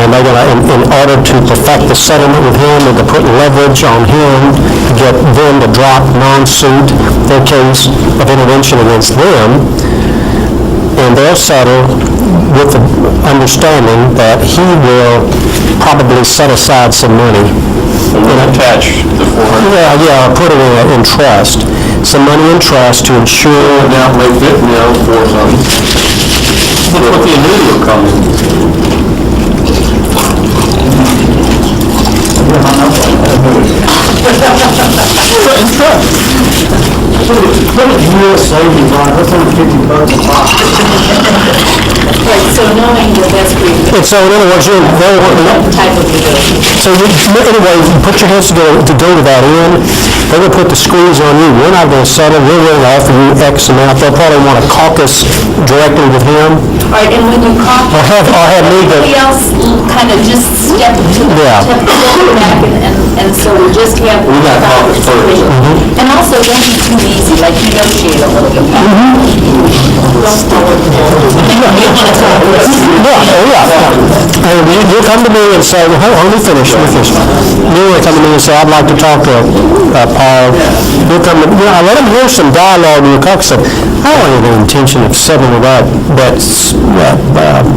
and they're going to, in order to perfect the settlement with him, and to put leverage on him, to get them to drop non-suit their case of intervention against them, and they'll settle with the understanding that he will probably set aside some money. Attach the 400. Yeah, put it in trust. Some money in trust to ensure. Now make it, for something. Look what the annuity will come in. What is U.S. savings on it? That's only $50 a pop. Right, so knowing that that's pretty good. And so in other words, Type of negotiation. so anyway, you put your hands together to go to that end. They're going to put the squeeze on you. We're not going to settle. We're willing to offer you X amount. They'll probably want to caucus directly with him. All right, and when you caught. Or have me, but. Everybody else kind of just step to the, Yeah. step back, and so we just have. We got caucus first. And also, don't be too easy, like negotiate a little bit. Don't follow the rules. Yeah. And you'll come to me and say, well, hold on, let me finish. You'll come to me and say, I'd like to talk to Paul. You'll come to, I let him hear some dialogue in your caucus. I don't have any intention of settling with that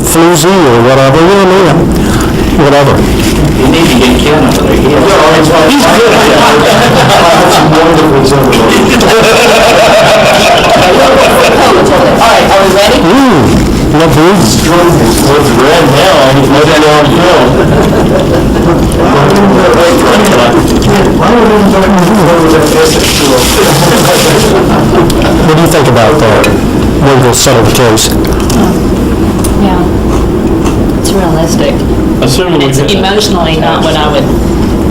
floozy or whatever, whatever. You need to get Ken over there. He's good. All right, are we ready? Love these. What's red now? He's looking down the hill. What do you think about that? When we'll settle the case? Yeah. It's realistic. Assuming It's emotionally not what I would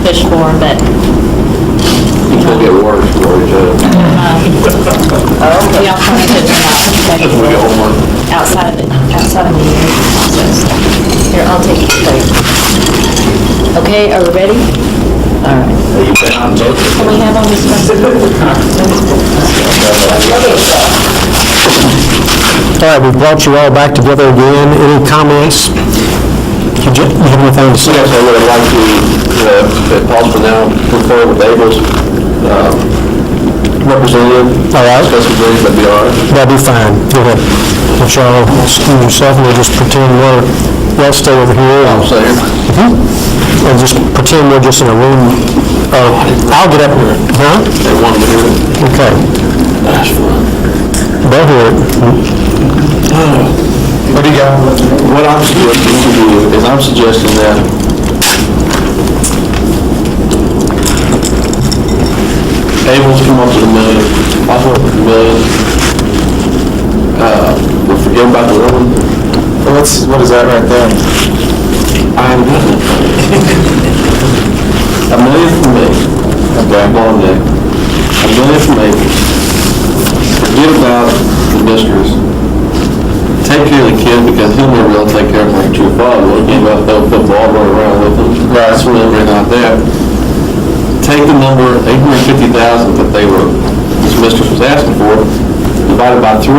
push for, but. It's going to get worse for each other. The alternatives are not We get homework. outside of the hearing process. Here, I'll take your plate. Okay, are we ready? All right. Can we have all this stuff? All right, we've brought you all back together again. Any comments? You have anything to say? Yes, I would like to, if possible now, confer with Abel's representative. All right. Discuss with me, that'd be all right. That'd be fine. Go ahead. Let y'all excuse yourself and we'll just pretend y'all stay over here. I'm saying. And just pretend we're just in a room. I'll get up here. Huh? They want to hear it. Okay. That's fun. They'll hear it. What do you got? What I'm suggesting to do is I'm suggesting that Abel's come up with $1 million. I'll come up with $1 million. We'll forget about the other one. What is that right there? I haven't got it. $1 million from me. Okay. Long day. $1 million from Abel. Forget about the mistress. Take care of the kid because he'll never be able to take care of him like your father will. He'll have to football run around with him. Right. That's what they're not there. Take the number, $850,000 that this mistress was asking for, divided by 3,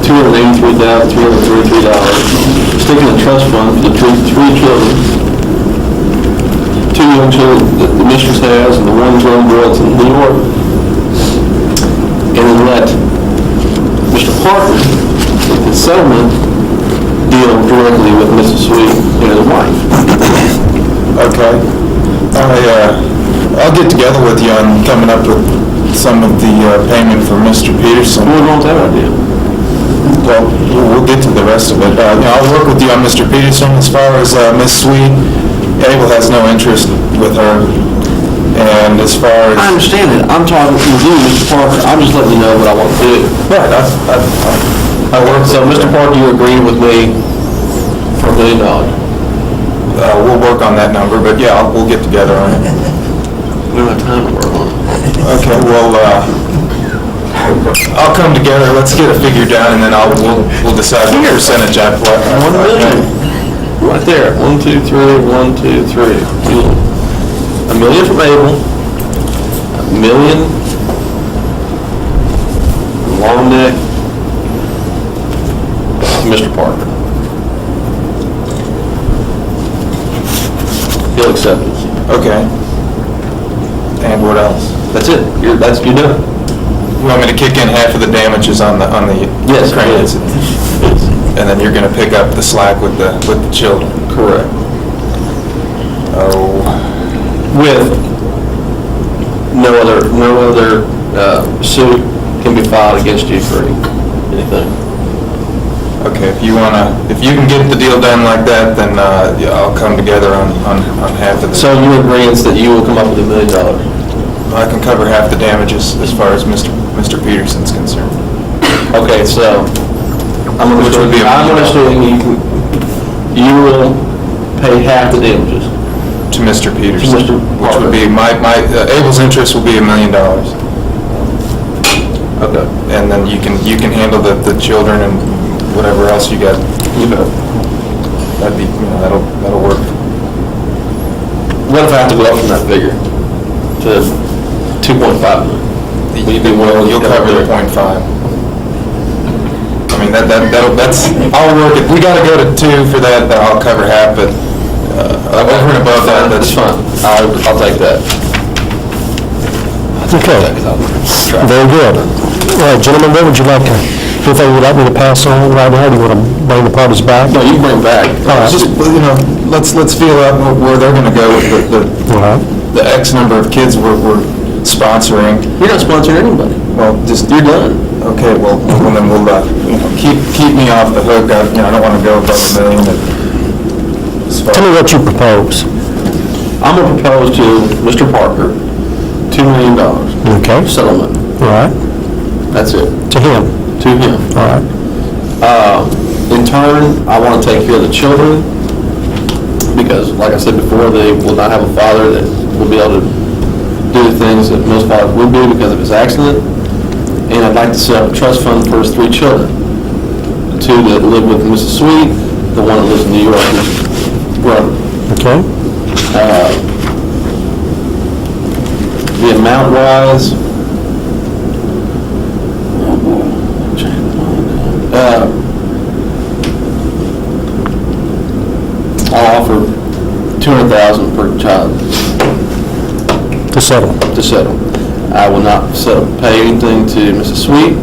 $283,333. Stick in the trust fund for the 3 children. 2 young children that the mistress has and the one grown boy that's in New York. And then let Mr. Parker, with his settlement, deal directly with Mrs. Sweet and his wife. Okay. I'll get together with you on coming up with some of the payment for Mr. Peterson. We're going with that idea. Well, we'll get to the rest of it. I'll work with you on Mr. Peterson. As far as Miss Sweet, Abel has no interest with her. And as far as... I understand it. I'm talking with you, Mr. Parker. I'm just letting you know what I want to do. Right, I work... So, Mr. Parker, you agree with me for $1 million? We'll work on that number, but yeah, we'll get together on it. We don't have time to work on it. Okay, well, I'll come together. Let's get a figure down, and then we'll decide what percentage I put. $1 million. Right there. 1, 2, 3, 1, 2, 3. $1 million from Abel. $1 million from Long Neck to Mr. Parker. he'll accept it. Okay. And what else? That's it. You're done. You want me to kick in half of the damages on the Yes, crane yes. incident? And then you're gonna pick up the slack with the children? Correct. Oh, With no other suit can be filed against you for anything. okay, if you can get the deal done like that, then, yeah, I'll come together on half of the. So you agree that you will come up with $1 million? I can cover half the damages as far as Mr. Peterson's concerned. Okay, so I'm Which would be understanding you will pay half the damages. To Mr. Peterson. To Mr. Which would be, Abel's interest will be $1 million. Okay. And then you can handle the children and whatever else you got. That'd be, that'll work. What if I have to go up from that figure to 2.5 million? Will you be willing? You'll cover the 0.5. I mean, that's, I'll work it, we gotta go to 2 for that, then I'll cover half, but, over and above that, that's fine. I'll take that. Okay, very good. All right, gentlemen, what would you like to, anything you'd like me to pass on right now? Do you want to bring the parties back? No, you can bring it back. All right. just, let's feel out where they're gonna go with All right. the X number of kids we're sponsoring. You're not sponsoring anybody. Well, just, You're done. okay, well, then we'll, keep me off the hook. I don't wanna go above $1 million. Tell me what you propose. I'm going to propose to Mr. Parker $2 million Okay. settlement. All right. That's it. To him. To him. All right. In turn, I want to take care of the children because, like I said before, they will not have a father that will be able to do the things that most fathers would do because of his accident. And I'd like to set up a trust fund for his 3 children. The 2 that live with Mrs. Sweet, the one that lives in New York, his brother. Okay. The amount wise, I'll offer $200,000 per child To settle. to settle. I will not pay anything to Mrs. Sweet.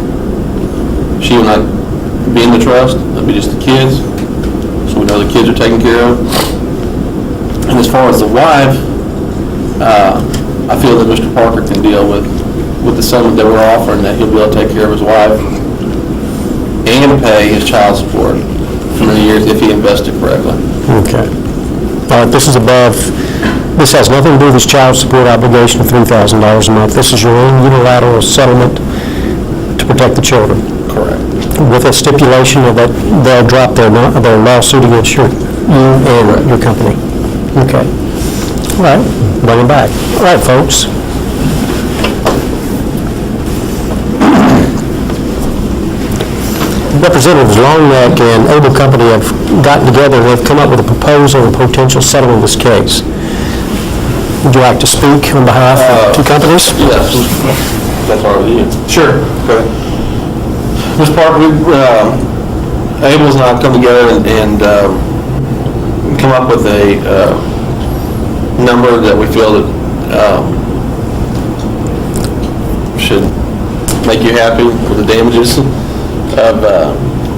She will not be in the trust. It'll be just the kids. So we know the kids are taken care of. And as far as the wife, I feel that Mr. Parker can deal with the settlement that we're offering, that he'll be able to take care of his wife and pay his child support for many years if he invested correctly. Okay. All right, this is above, this has nothing to do with his child support obligation of $3,000 a month. This is your own unilateral settlement to protect the children. Correct. With a stipulation of that they'll drop their lawsuit against you and your company. Okay. All right, bring it back. All right, folks. Representatives Longneck and Able Company have gotten together and they've come up with a proposal and potential settlement of this case. Would you like to speak on behalf of 2 companies? Yes. That's all right with you. Sure, go ahead. Mr. Parker, Abel's and I have come together and come up with a number that we feel that should make you happy with the damages of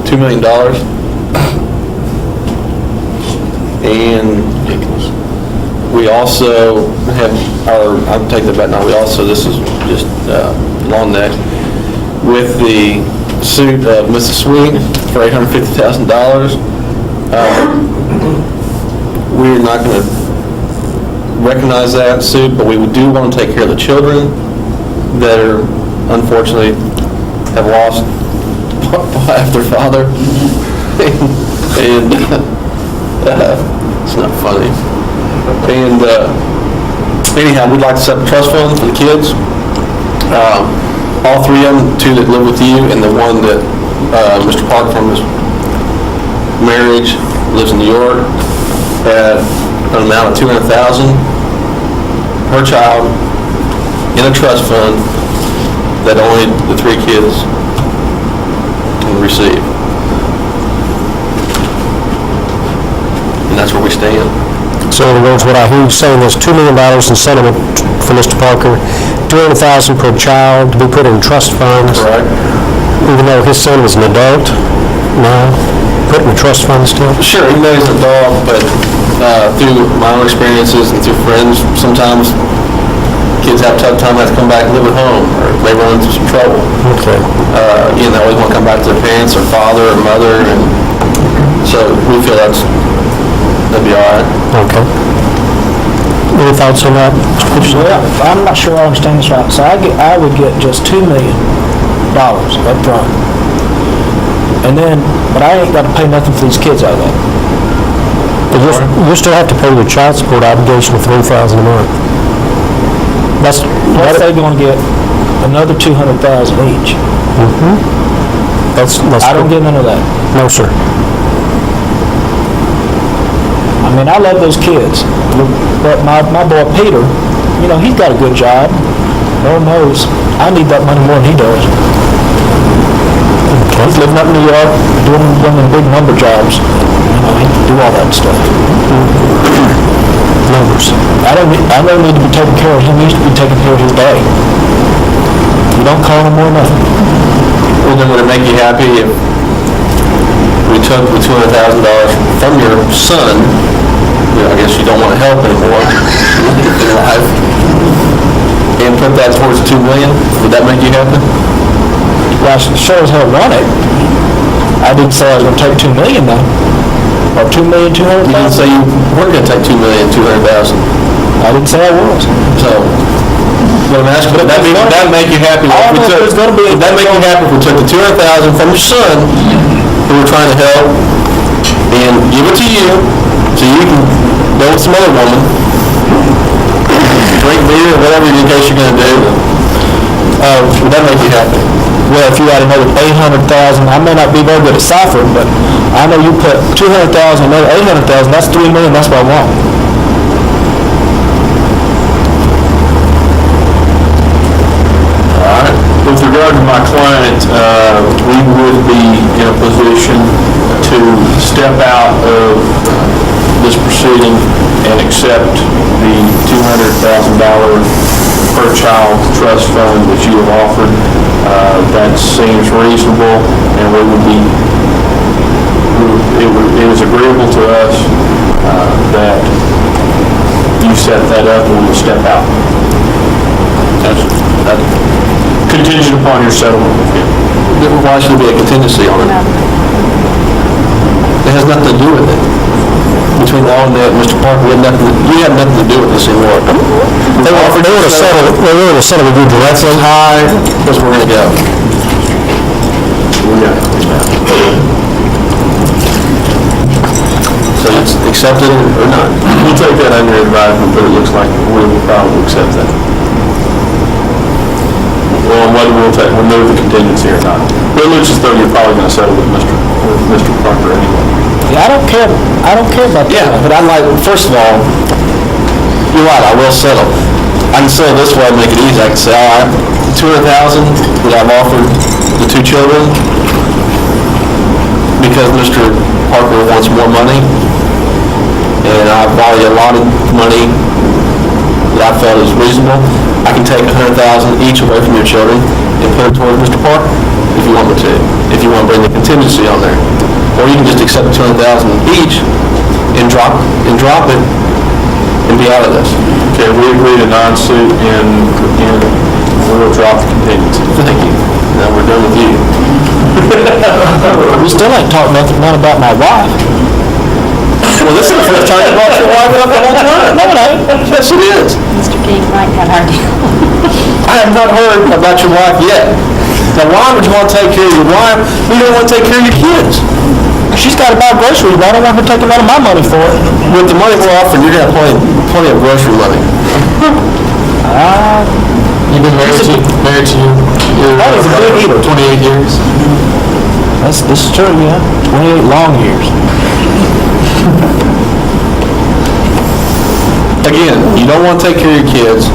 $2 million. And we also have I'll take that back now, this is just long neck, with the suit of Mrs. Sweet for $850,000. We're not going to recognize that suit, but we do want to take care of the children that are unfortunately have lost their father. And it's not funny. And anyhow, we'd like to set up a trust fund for the kids. All 3 of them, 2 that live with you, and the one that Mr. Park from his marriage lives in New York, had an amount of $200,000 per child in a trust fund that only the 3 kids can receive. And that's where we stand. So in other words, what I hear you saying, there's $2 million in settlement for Mr. Parker, $200,000 per child to be put in trust funds. Correct. Even though his son is an adult now, put in a trust fund still? Sure, he knows the dog, but through my own experiences and through friends, sometimes kids have a tough time, have to come back and live at home, or they run into some trouble. Okay. They always want to come back to their parents, or father, or mother, and so we feel that'd be all right. Okay. Any thoughts on that, Mr. Peterson? Well, I'm not sure I understand this right. So I would get just $2 million up front. And then, but I ain't got to pay nothing for these kids out of that. But you still have to pay your child support obligation of $3,000 a month. Plus they're going to get another $200,000 each. That's I don't get none of that. No, sir. I mean, I love those kids, but my boy Peter, he's got a good job. Lord knows, I need that money more than he does. He's living up in New York, doing one of the big number jobs. He can do all that stuff. Numbers. I don't need to be taking care of him. He used to be taking care of his dad. You don't call him more nothing. Well, then would it make you happy if we took the $200,000 from your son, I guess you don't want to help anymore in life, and put that towards $2 million? Would that make you happy? Well, I sure as hell want it. I didn't say I was going to take $2 million though. Or $2,200,000. You didn't say you weren't going to take $2,200,000. I didn't say I was. So, what I'm asking, would that make you happy? Would that make you happy if we took the $200,000 from your son, who we're trying to help, and give it to you, so you can go with some other woman, drink beer or whatever in case you're going to do? Would that make you happy? Well, if you had another $800,000, I may not be very good at ciphering, but I know you put $200,000, another $800,000, that's $3 million, that's what I want. With regard to my client, we would be in a position to step out of this proceeding and accept the $200,000 per child trust fund that you have offered. That seems reasonable, and we would be, it is agreeable to us that you set that up and we will step out. That's contingent upon your settlement with him. Why should there be a contingency on it? It has nothing to do with it. Between law and Mr. Parker, we have nothing to do with this anymore. They want to settle with you directly. High, that's where we're going to go. So it's accepted or not? We'll take that under advisement, but it looks like we will probably accept that. Well, whether we'll move the contingency or not. But it looks as though you're probably going to settle with Mr. Parker anyway. Yeah, I don't care about that. Yeah, but I'm like, first of all, you're right, I will settle. I can settle this way and make it easy. I can say, all right, $200,000 that I've offered the two children because Mr. Parker wants more money, and I've already allotted money that I felt is reasonable. I can take $100,000 each away from your children and put it towards Mr. Parker if you want me to, if you want to bring the contingency on there. Or you can just accept $200,000 each and drop it and be out of this. Okay, we agree to non-suit and we'll drop the contingency. Thank you. Now we're done with you. We still ain't talking none about my wife. Well, this is the first time you brought your wife up the whole time. No, it ain't. Yes, it is. Mr. King might have our deal. I have not heard about your wife yet. Now, why would you want to take care of your wife? You don't want to take care of your kids. She's got to buy groceries, but I don't want her taking out of my money for it. With the money we're offering, you're going to have plenty of grocery money. You've been married to your That is a good eater. 28 years? This is true, yeah. 28 long years. Again, you don't want to take care of your kids.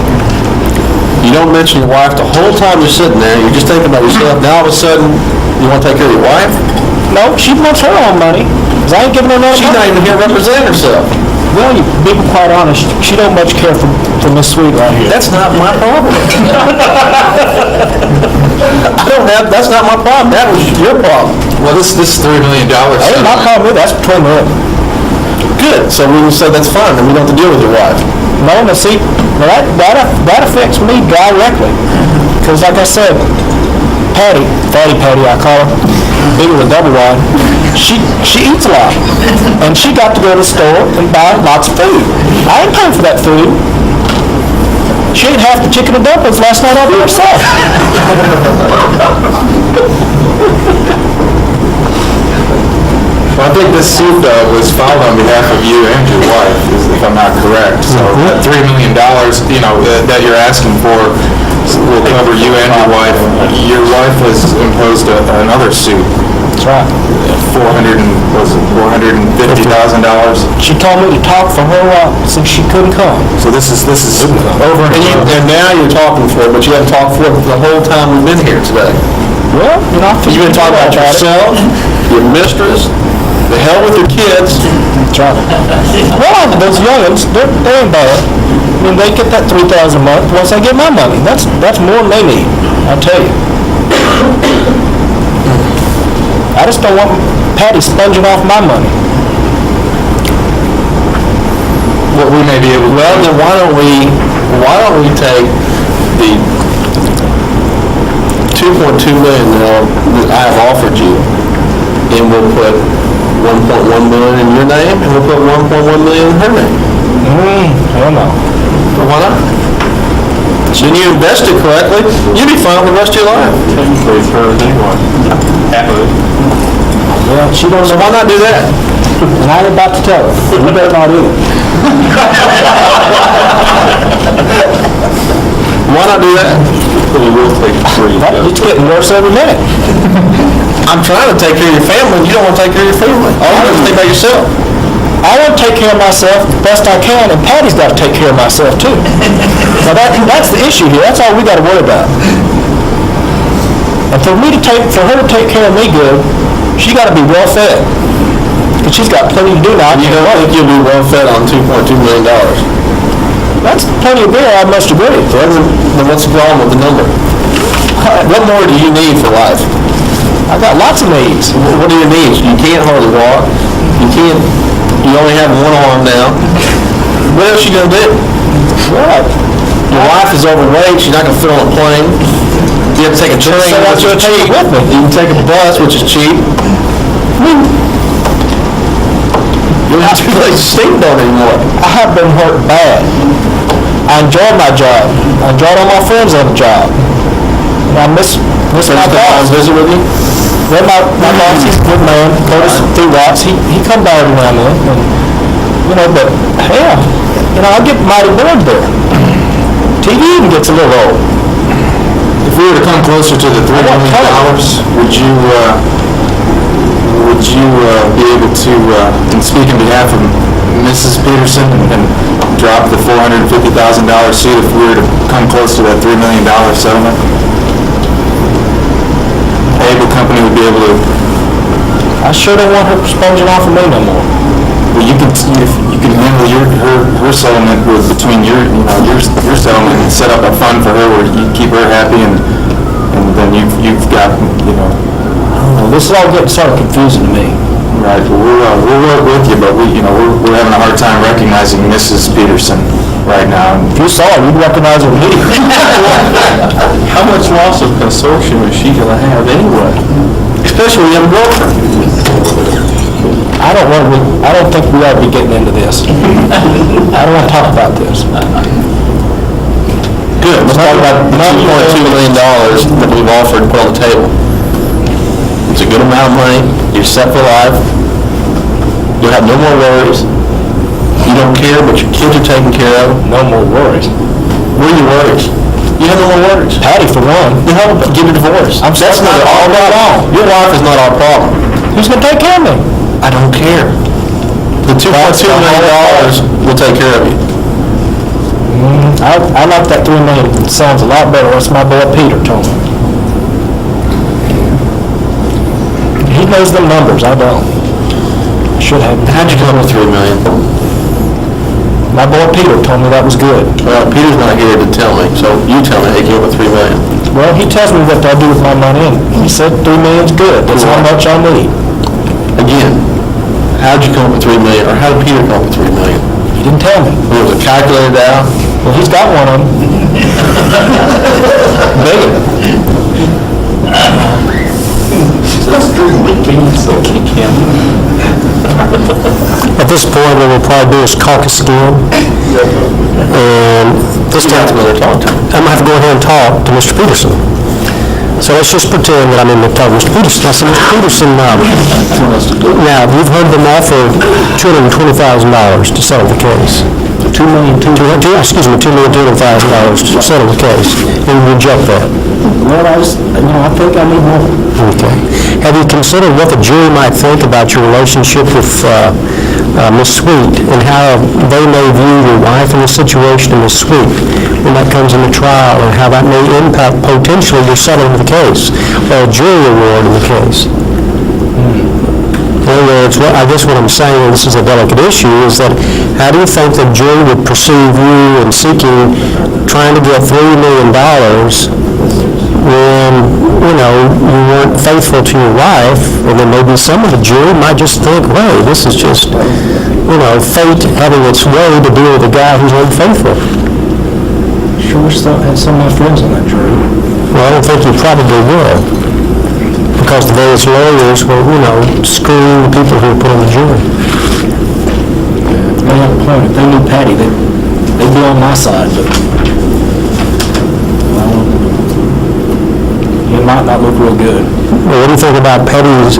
You don't mention your wife the whole time you're sitting there. You're just thinking about yourself. Now, all of a sudden, you want to take care of your wife? No, she wants her own money, because I ain't giving her no She's money. not even here representing herself. Well, you be quite honest, she don't much care for Miss Sweet right here. That's not my problem. That's not my problem, that was your problem. Well, this is $3 million. That ain't my problem, either. That's between them. Good, so we said that's fine, and we don't have to deal with your wife. No, now see, now that affects me directly. Because like I said, Patty I call her, big with a double wide, she eats a lot. And she got to go to the store and buy lots of food. I ain't paying for that food. She ate half the chicken and dumplings last night over herself. Well, I think this suit was filed on behalf of you and your wife, if I'm not correct. So that $3 million, that you're asking for will cover you and your wife. Your wife has imposed another suit. That's right. $450,000. She told me to talk for her since she couldn't come. So this is over. And now you're talking for it, but you haven't talked for it the whole time we've been here today. Well, You've been talking about yourself, your mistress, the hell with your kids. That's right. Well, those youngins, they ain't bad. I mean, they get that $3,000 a month once I get my money. That's more than they need, I tell you. I just don't want Patty sponging off my money. What we may be able to... Well, then why don't we take the $2.2 million that I have offered you, and we'll put $1.1 million in your name, and we'll put $1.1 million in her name. I don't know. Well, why not? Shouldn't you invest it correctly? You'll be fine the rest of your life. Technically, it's hers anyway. Half of it. Well, she don't So know. why not do that? And I ain't about to tell her. You better not either. Why not do that? But it will take free. It's getting worse every minute. I'm trying to take care of your family, and you don't want to take care of your family. All you have to think about yourself. I want to take care of myself the best I can, and Patty's got to take care of myself too. Now that's the issue here. That's all we got to worry about. And for her to take care of me good, she got to be well fed. Because she's got plenty to do now. You don't think you'll be well fed on $2.2 million? That's plenty of beer, I must agree. Then what's the problem with the number? What more do you need for life? I got lots of needs. What are your needs? You can't hardly walk. You only have one arm now. What else you gonna do? Well, Your wife is overweight, she's not gonna fit on a plane. You have to take a train, So that's which is what I take cheap. with me. You can take a bus, which is cheap. You don't have to be like a steamboat anymore. I have been hurt bad. I enjoyed my job. I enjoyed all my friends on the job. And I miss my Friends come by and boss. visit with you? Well, my boss, he's a good man, Curtis Watts, he come by every now and then, and, but, hell, I get mighty bored there. TV even gets a little old. If we were to come closer to the $3 million, would you be able to, and speak on behalf of Mrs. Peterson, and drop the $450,000 suit if we were to come close to that $3 million settlement? Able company would be able to... I sure don't want her sponging off of me no more. Well, you can handle her settlement with between your settlement and set up a fund for her where you keep her happy, and then you've got, Well, this is all getting sort of confusing to me. right, well, we'll work with you, but we're having a hard time recognizing Mrs. Peterson right now. If you saw her, you'd recognize her immediately. How much loss of consortium is she gonna have anyway? Especially when you have a girlfriend. I don't think we ought to be getting into this. I don't want to talk about this. Good, let's talk about the $2.2 million that we've offered to put on the table. It's a good amount of money, you're set for life, you'll have no more worries. You don't care, but your kids are taken care of. No more worries. What are your worries? You have no more worries. Patty, for one. Then how about get a divorce? I'm That's sorry, not all our day long. problem. Your wife is not our problem. Who's going to take care of me? I don't care. The $2.2 million will take care of you. I like that $3 million. It sounds a lot better. That's my boy Peter told me. He knows the numbers. I don't. Should have. How'd you come up with $3 million? My boy Peter told me that was good. Well, Peter's not here to tell me, so you tell me, hey, give him $3 million. Well, he tells me what I do with my money, and he said $3 million's good. That's how much I need. Again, how'd you come up with $3 million, or how did Peter come up with $3 million? He didn't tell me. Was it calculated out? Well, he's got one of them. Bigger. At this point, what we'll probably do is caucus again. And this time, I'm going to have to go ahead and talk to Mr. Peterson. So let's just pretend that I'm in the talk to Mr. Peterson. I said, Mr. Peterson, now, you've heard them offer $220,000 to settle the case. $2,200,000 to settle the case, and you reject that. Well, I think I need more. Okay. Have you considered what the jury might think about your relationship with Ms. Sweet, and how they may view your wife in the situation of Ms. Sweet when that comes into trial, and how that may impact potentially your settlement of the case, or a jury award in the case? In other words, I guess what I'm saying, and this is a delicate issue, is that how do you think the jury would perceive you in trying to get $3 million when, you weren't faithful to your wife, and then maybe some of the jury might just think, hey, this is just, fate having its way to deal with a guy who's unfaithful. Sure wish I had some of my friends on that jury. Well, I don't think you probably will, because the various lawyers will, screen the people who are put on the jury. They have a point. If they knew Patty, they'd be on my side, but it might not look real good. Well, what do you think about Patty's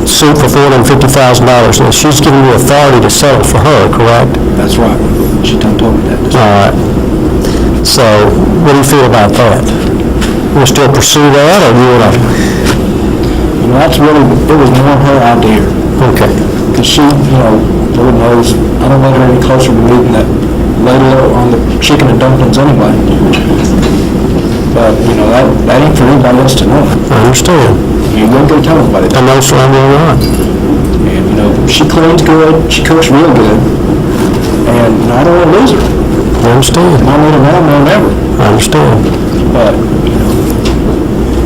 suit for $450,000? Now, she's giving you authority to settle for her, correct? That's right. She told me that. All right. So, what do you feel about that? You want to still pursue that, or you want to? That's really, it was more her idea. Okay. Because she, Lord knows, I don't let her any closer to me than that lady on the chicken and dumplings anyway. But, that ain't for anybody else to know. I understand. You wouldn't go tell anybody that. I know, so I'm really not. And, she cleans good, she cooks real good, and I don't want to lose her. I understand. I need her now more than ever. I understand. But,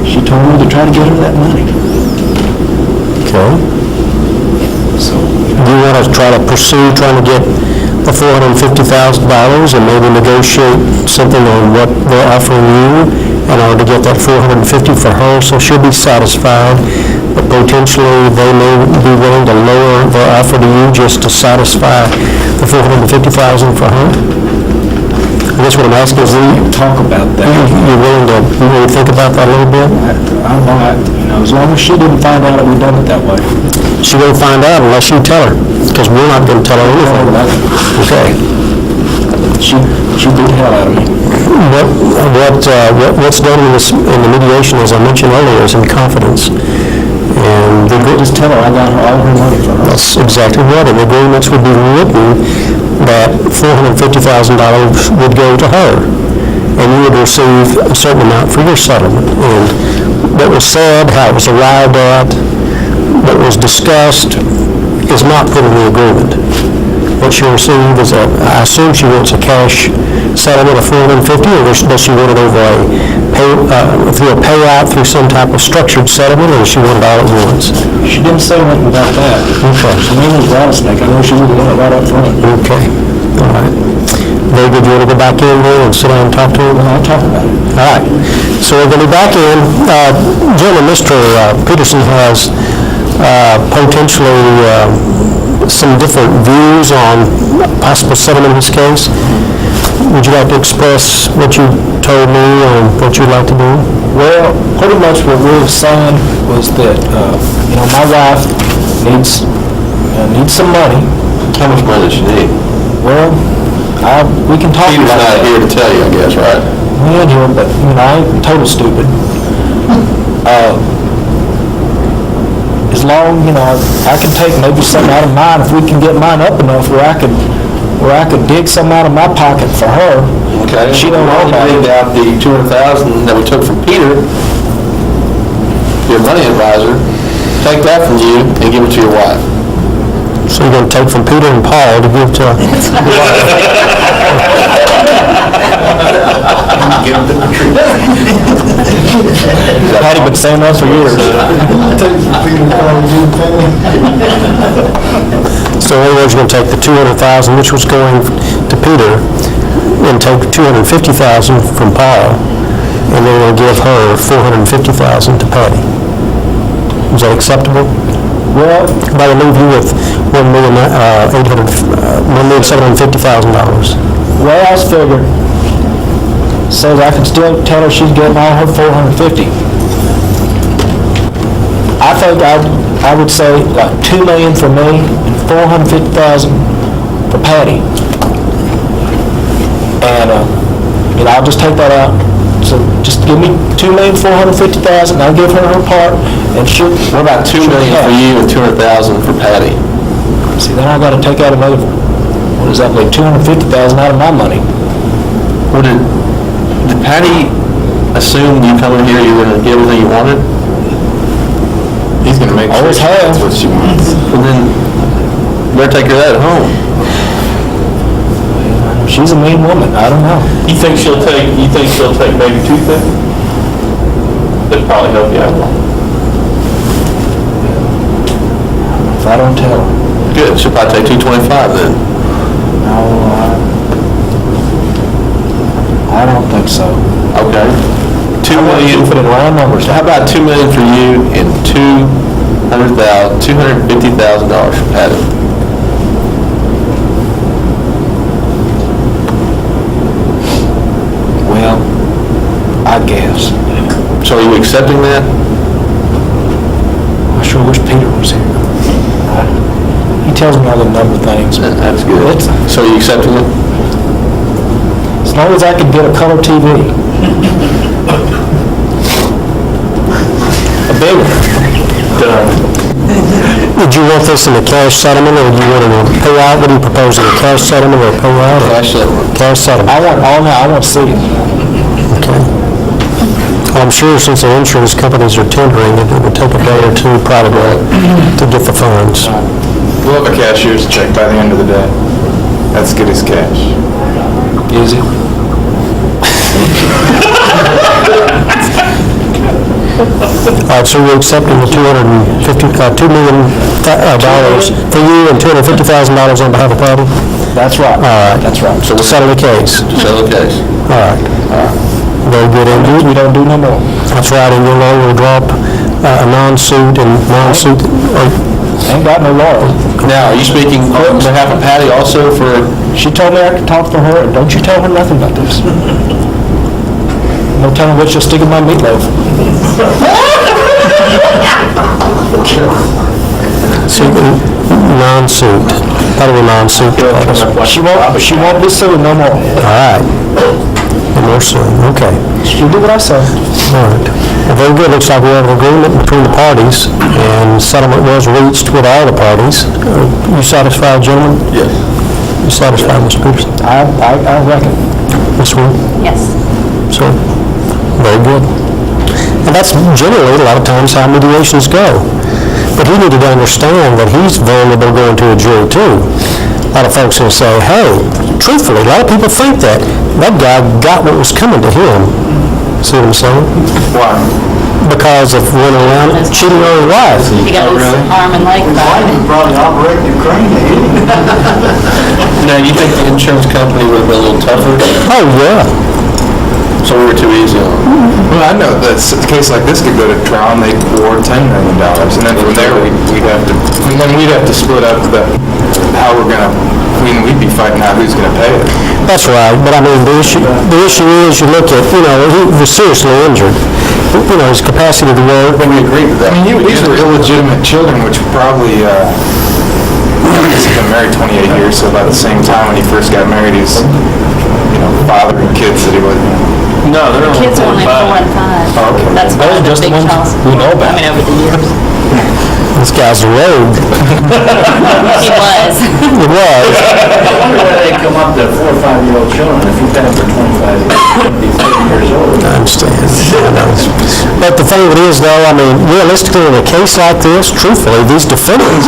she told me to try to get her that money. Okay. So, Do you want to try to pursue trying to get the $450,000 and maybe negotiate something on what they're offering you in order to get that $450,000 for her, so she'll be satisfied, but potentially they may be willing to lower their offer to you just to satisfy the $450,000 for her? I guess what I'm asking is, talk about that. you're willing to really think about that a little bit? I might, as long as she didn't find out that we done it that way. She won't find out unless you tell her, because we're not going to tell her anything. Okay. She beat the hell out of me. What's done in the mediation, as I mentioned earlier, is in confidence. And Just tell her I got her all her money for her. that's exactly what, and the agreements would be written that $450,000 would go to her, and you would receive a certain amount for your settlement. And what was said, how it was arrived at, what was discussed, is not put in the agreement. What she'll receive is I assume she wants a cash settlement of $450,000, or does she want it over through a payout, through some type of structured settlement, or does she want it all at once? She didn't say nothing about that. Okay. Her name was Rattlesnake. I know she would have done it right up front. Okay. All right. Very good. You want to go back in there and sit down and talk to her? I'll talk about it. All right. So we're going to be back in. Gentlemen, Mr. Peterson has potentially some different views on possible settlement in this case. Would you like to express what you told me and what you'd like to do? Well, pretty much what we were saying was that, my wife needs some money. How much money does she need? Well, we can talk Peter's about not that. here to tell you, I guess, right? We ain't here, but, I ain't total stupid. As long, I can take maybe something out of mine if we can get mine up enough where I could dig some out of my pocket for her. Okay. She don't know about Dig it. out the $200,000 that we took from Peter, your money advisor, take that from you and give it to your wife. So you're going to take from Peter and Paul to give to... Patty been saying that for years. So in other words, you're going to take the $200,000, which was going to Peter, and take $250,000 from Paul, and then we'll give her $450,000 to Patty. Is that acceptable? Well, That will leave you with $1,750,000. way I was figured, says I can still tell her she's getting all her $450,000. I think I would say like $2 million for me and $450,000 for Patty. And, I'll just take that out. So just give me $2,450,000, I'll give her her part, and she'll... What about $2 million for you and $200,000 for Patty? See, then I gotta take out another, what is that, like $250,000 out of my money. What did Patty assume you come in here, you were going to get everything you wanted? He's gonna make sure Always have. that's what she wants. Well, then, you better take care of that at home. She's a mean woman, I don't know. You think she'll take maybe $250,000? That'd probably help you out a lot. If I don't tell her. Good, she'll probably take $225,000 then. No, I don't think so. Okay. $2 million. Put it in round numbers. How about $2 million for you and $250,000 for Patty? Well, I guess. So are you accepting that? I sure wish Peter was here. He tells me all the number things. That's good. It's- So are you accepting it? As long as I can get a color TV. A big one. Would you want this in a cash settlement, or do you want it in a payout? What are you proposing, a cash settlement or a payout? Cash settlement. Cash settlement. I want all now, I want to see it. Okay. Well, I'm sure since the insurance companies are tendering, it would take a day or two probably to get the funds. We'll have a cashier's check by the end of the day. That's good as cash. Is it? All right, so you're accepting the $2 million for you and $250,000 on behalf of Patty? That's right. All right. That's right. So we'll settle the case. Settle the case. All right. Very good, and We don't do no more. that's right, and your lawyer will drop a non-suit and non-suit, Ain't got no lawyer. Now, are you speaking on behalf of Patty also for, She told me I could talk for her, and don't you tell her nothing about this. No telling what she'll stick in my meatloaf. non-suit, that'll be non-suit. She won't be suing no more. All right. No more suit, okay. She'll do what I say. All right. Well, very good. Looks like we have an agreement between the parties, and settlement was reached with all the parties. You satisfied, gentlemen? yes. You satisfied, Mr. Peterson? I reckon. Ms. Wood? Yes. So, very good. And that's generally, a lot of times, how mediations go. But he needed to understand that he's vulnerable going to a jury, too. A lot of folks will say, hey, truthfully, a lot of people think that guy got what was coming to him. See what I'm saying? Why? Because of running around cheating on his wife. He got his arm and leg back. Probably operating the crane, Now, you think the insurance company would have been a little tougher? Oh, yeah. So we were too easy on them? Well, I know that a case like this could go to trial and they'd award $10 million. And then from there, we'd have to split up how we're gonna, we'd be fighting out who's gonna pay it. That's right, but I mean, the issue is, you look at, he was seriously injured. His capacity to work. But we agreed with that. I mean, these were illegitimate children, which probably, he's been married 28 years, so about the same time when he first got married, he's, fathering kids that he wasn't. No, they're only Kids are only 4 and 5. Oh, okay. That's one of the just the big ones calls. we know about. I mean, over the years. This guy's a rogue. He was. It was. I wonder why they come up to 4 or 5-year-old children if you've been for 25 years, he's 30 years old. I understand. I know. But the thing of it is, though, I mean, realistically, in a case like this, truthfully, these defendants,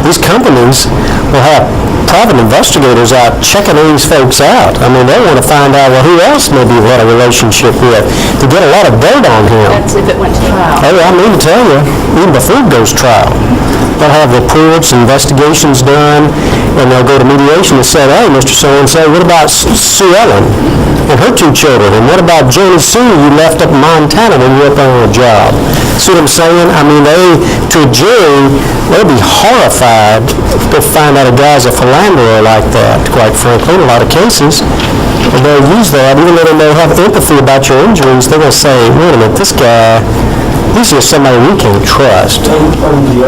these companies will have private investigators out checking these folks out. I mean, they want to find out, well, who else maybe you had a relationship with, to get a lot of dirt on him. That's if it went to trial. Oh, I mean to tell you, even before it goes trial, they'll have reports, investigations done, and they'll go to mediation and say, hey, Mr. So-and-so, what about Sue Ellen and her 2 children? And what about Janie Sue you left up in Montana when you were up there on a job? See what I'm saying? I mean, to a jury, they'll be horrified to find out a guy's a philanderer like that, quite frankly, in a lot of cases. And they'll use that, even though they may have empathy about your injuries, they're going to say, wait a minute, this guy, this is somebody we can't trust. On the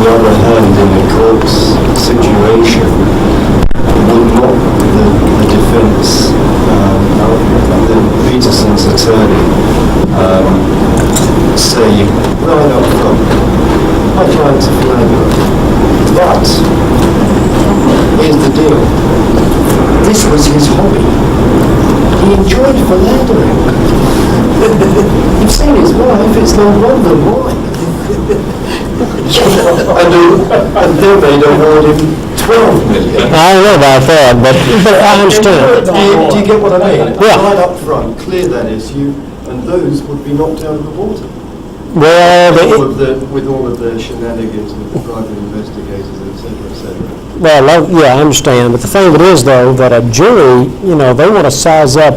other hand, in a court situation, would not the defense, the Peterson's attorney, say right up front, I'd like to flatter, but here's the deal. This was his hobby. He enjoyed philandering. You've seen his wife, it's no wonder why. And then they'd award him 12 million. I don't know about that, but I understand. Do you get what I mean? Yeah. Right up front, clear that issue, and those would be knocked out of the water. Well, With all of the shenanigans with the private investigators, et cetera, et cetera. well, yeah, I understand, but the thing of it is, though, that a jury, they want to size up.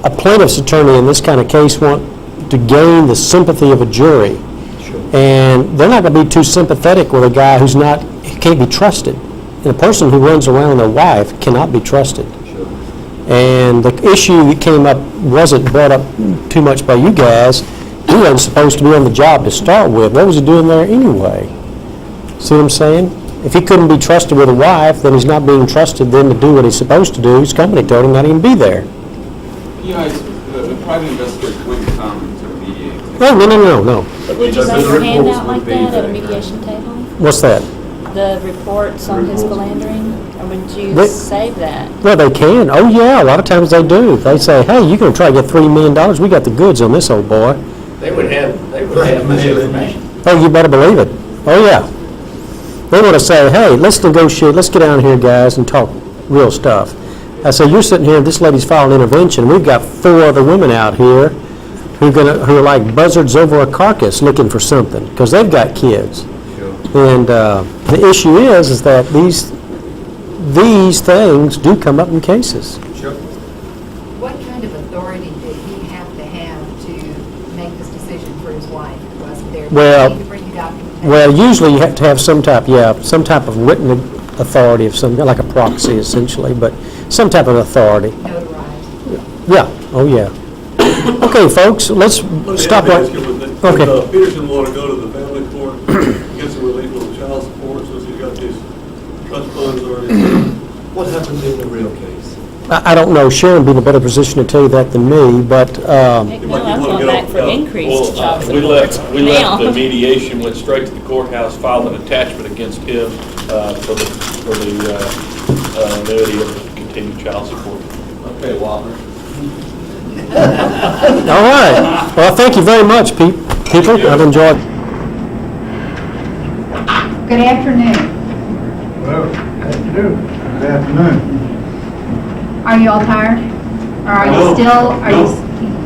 A plaintiff's attorney in this kind of case want to gain the sympathy of a jury. Sure. And they're not going to be too sympathetic with a guy who can't be trusted. And a person who runs around their wife cannot be trusted. Sure. And the issue that came up wasn't brought up too much by you guys. He wasn't supposed to be on the job to start with. What was he doing there anyway? See what I'm saying? If he couldn't be trusted with a wife, then he's not being trusted then to do what he's supposed to do. His company told him not to even be there. You guys, the private investigators wouldn't come to mediate. No. Would you make your hand out like that at a mediation table? What's that? The reports on his philandering? Or would you They- save that? Well, they can. Oh, yeah, a lot of times they do. They say, hey, you're going to try to get $3 million. We got the goods on this old boy. They would have this information. Oh, you better believe it. Oh, yeah. They want to say, hey, let's negotiate, let's get down here, guys, and talk real stuff. I say, you're sitting here, this lady's filing intervention. We've got 4 other women out here who are like buzzards over a carcass looking for something, because they've got kids. And the issue is that these things do come up in cases. What kind of authority did he have to make this decision for his wife? Was there, Well- did he bring documentation? Well, usually you have to have some type of written authority of some, like a proxy essentially, but some type of authority. Notarized. Yeah, oh yeah. Okay, folks, let's stop right. Okay. Would Peterson want to go to the family court, get some relief on the child support, since he's got these trust funds already? What happened in the real case? I don't know, Sharon would be in a better position to tell you that than me, but, Heck no, I'm going back for increased child support. We left the Now. mediation, went straight to the courthouse, filed an attachment against him for the annuity of the continued child support. Okay, Walter. all right. Well, thank you very much, people. I've enjoyed. Good afternoon. Well, good afternoon. Are you all tired? Or are you still,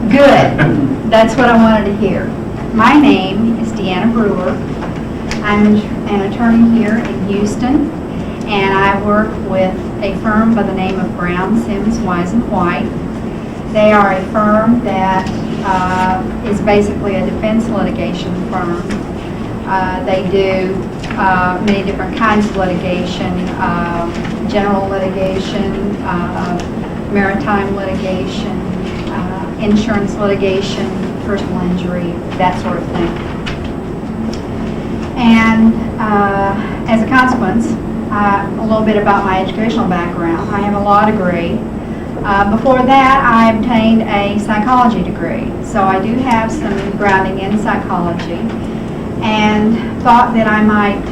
good. That's what I wanted to hear. My name is Deanna Brewer. I'm an attorney here in Houston, and I work with a firm by the name of Brown, Sims, Wise & White. They are a firm that is basically a defense litigation firm. They do many different kinds of litigation, general litigation, maritime litigation, insurance litigation, personal injury, that sort of thing. And as a consequence, a little bit about my educational background. I have a law degree. Before that, I obtained a psychology degree. So I do have some grounding in psychology, and thought that I might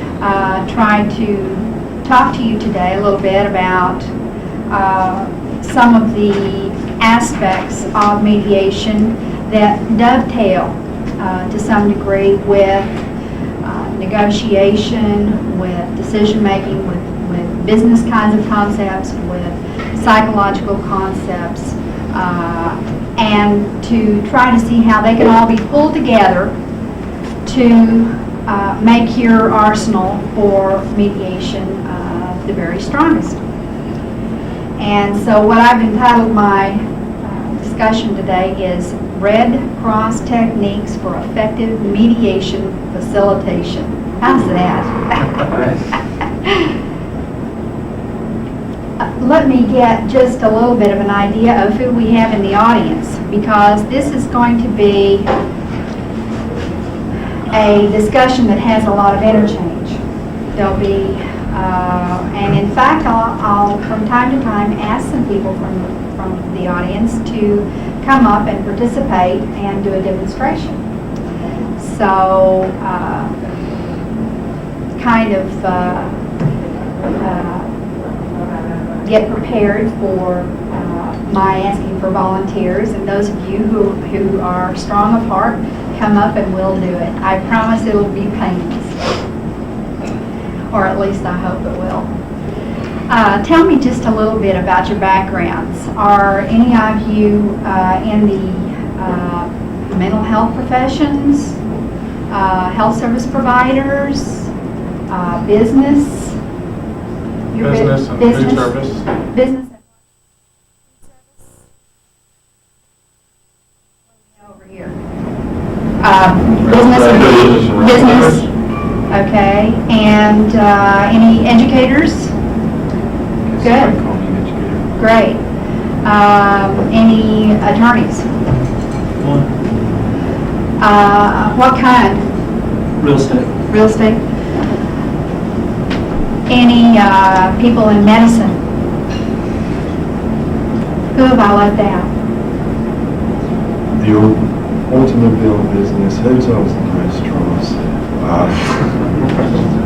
try to talk to you today a little bit about some of the aspects of mediation that dovetail to some degree with negotiation, with decision-making, with business kinds of concepts, with psychological concepts, and to try to see how they can all be pulled together to make your arsenal for mediation the very strongest. And so what I've entitled my discussion today is Red Cross Techniques for Effective Mediation Facilitation. How's that? Let me get just a little bit of an idea of who we have in the audience, because this is going to be a discussion that has a lot of interchange. There'll be, and in fact, I'll from time to time ask some people from the audience to come up and participate and do a demonstration. So, kind of get prepared for my asking for volunteers, and those of you who are strong of heart, come up and we'll do it. I promise it'll be painless, or at least I hope it will. Tell me just a little bit about your backgrounds. Are any of you in the mental health professions, health service providers, business? Your Business and food service. Business. Over here. Business. Okay. And any educators? Good. Great. Any attorneys? One. What kind? Real estate. Real estate? Any people in medicine? Who have I left out? The automobile business, hotels and restaurants.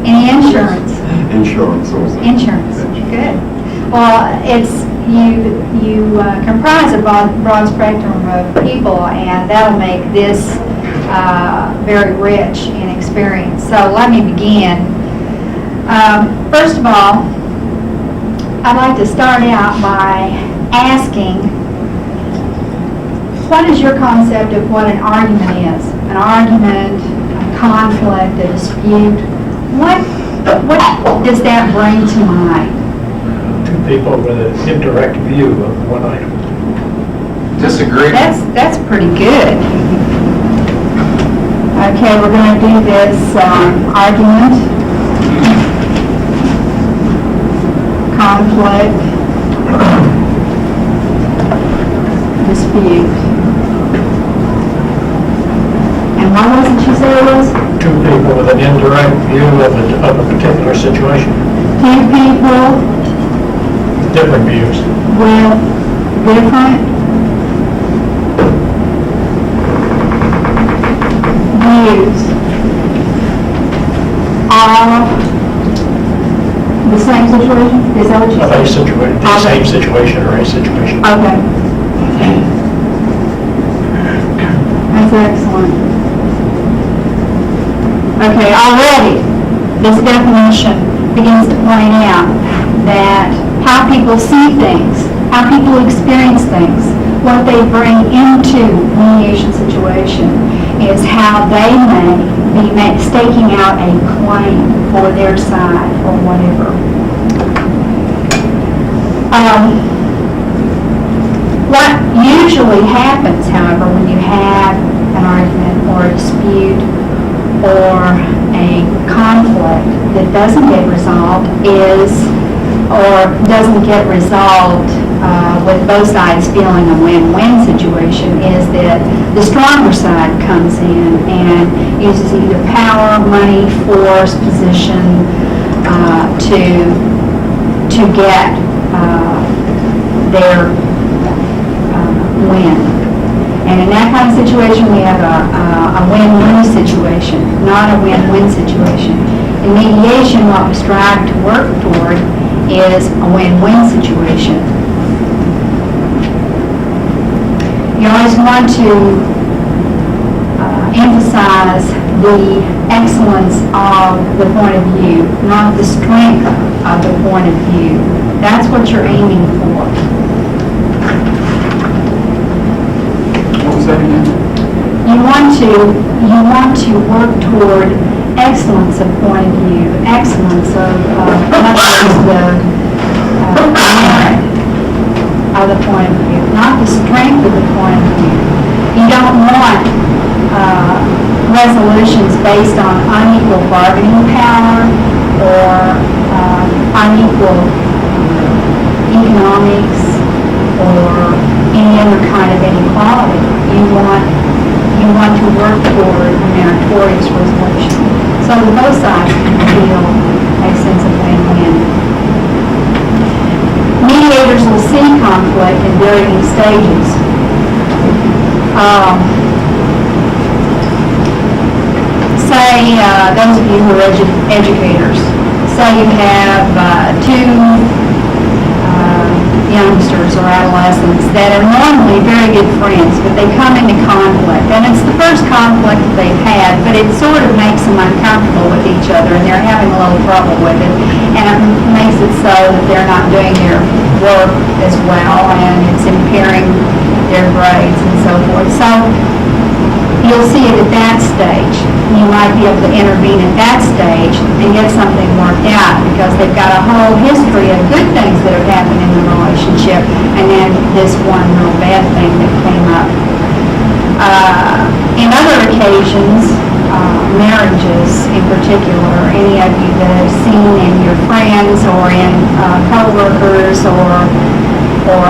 Any insurance? Insurance also. Insurance, good. Well, it's, you comprise a broad spectrum of people, and that'll make this very rich in experience. So let me begin. First of all, I'd like to start out by asking, what is your concept of what an argument is? An argument, a conflict, a dispute. What does that bring to mind? Two people with an indirect view of one item. Disagree. That's pretty good. Okay, we're going to do this argument, conflict, dispute. And what was it you said it was? Two people with an indirect view of a particular situation. Two people Different views. with different views of the same situation? Is that what you said? Of a situation, the same situation or a situation. Okay. That's excellent. Okay, already, this definition begins to point out that how people see things, how people experience things, what they bring into mediation situation is how they may be staking out a claim for their side or whatever. What usually happens, however, when you have an argument or a dispute or a conflict that doesn't get resolved with both sides feeling a win-win situation is that the stronger side comes in and uses either power, money, force, position to get their win. And in that kind of situation, we have a win-win situation, not a win-win situation. In mediation, what we strive to work toward is a win-win situation. You always want to emphasize emphasize the excellence of the point of view, not the strength of the point of view. That's what you're aiming for. What was that again? You want to work toward excellence of point of view, excellence of not just the merit of the point of view, not the strength of the point of view. You don't want resolutions based on unequal bargaining power or unequal economics or any other kind of inequality. You want to work toward meritorious resolution. So that both sides can feel a sense of win-win. Mediators will see conflict in varying stages. Say, those of you who are educators, say you have two youngsters or adolescents that are normally very good friends, but they come into conflict. And it's the first conflict that they've had, but it sort of makes them uncomfortable with each other, and they're having a little trouble with it. And it makes it so that they're not doing their work as well, and it's impairing their grades and so forth. So you'll see it at that stage. You might be able to intervene at that stage and get something worked out because they've got a whole history of good things that have happened in the relationship and then this one real bad thing that came up. In other occasions, marriages in particular, any of you that have seen in your friends or in co-workers or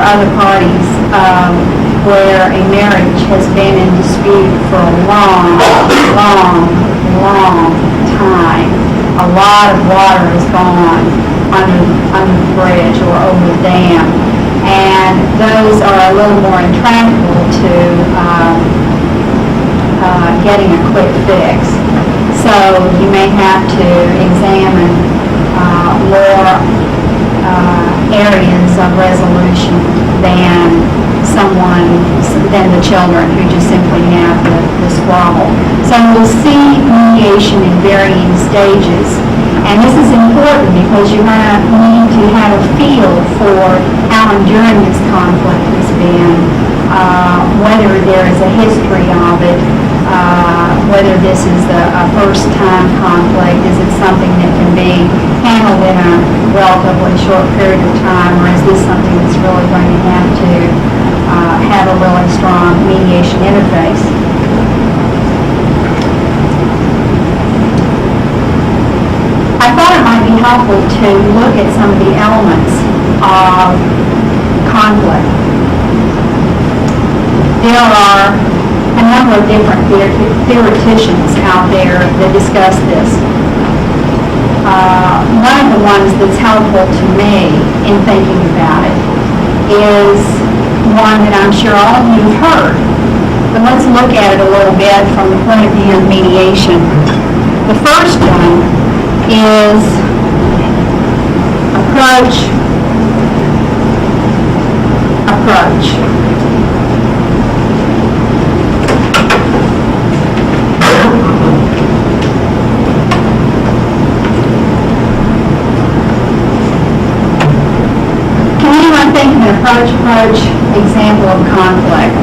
other parties, where a marriage has been in dispute for a long time. A lot of water has gone under the bridge or over the dam. And those are a little more intractable to getting a quick fix. So you may have to examine more areas of resolution than the children who just simply have the squabble. So we'll see mediation in varying stages. And this is important because you're going to need to have a feel for how enduring this conflict has been, whether there is a history of it, whether this is a first-time conflict, is it something that can be handled in a relatively short period of time, or is this something that's really going to have to have a really strong mediation interface? I thought it might be helpful to look at some of the elements of conflict. There are a number of different theoreticians out there that discuss this. One of the ones that's helpful to me in thinking about it is one that I'm sure all of you have heard, but let's look at it a little bit from the point of view of mediation. The first one is approach. Can anyone think of an approach example of conflict?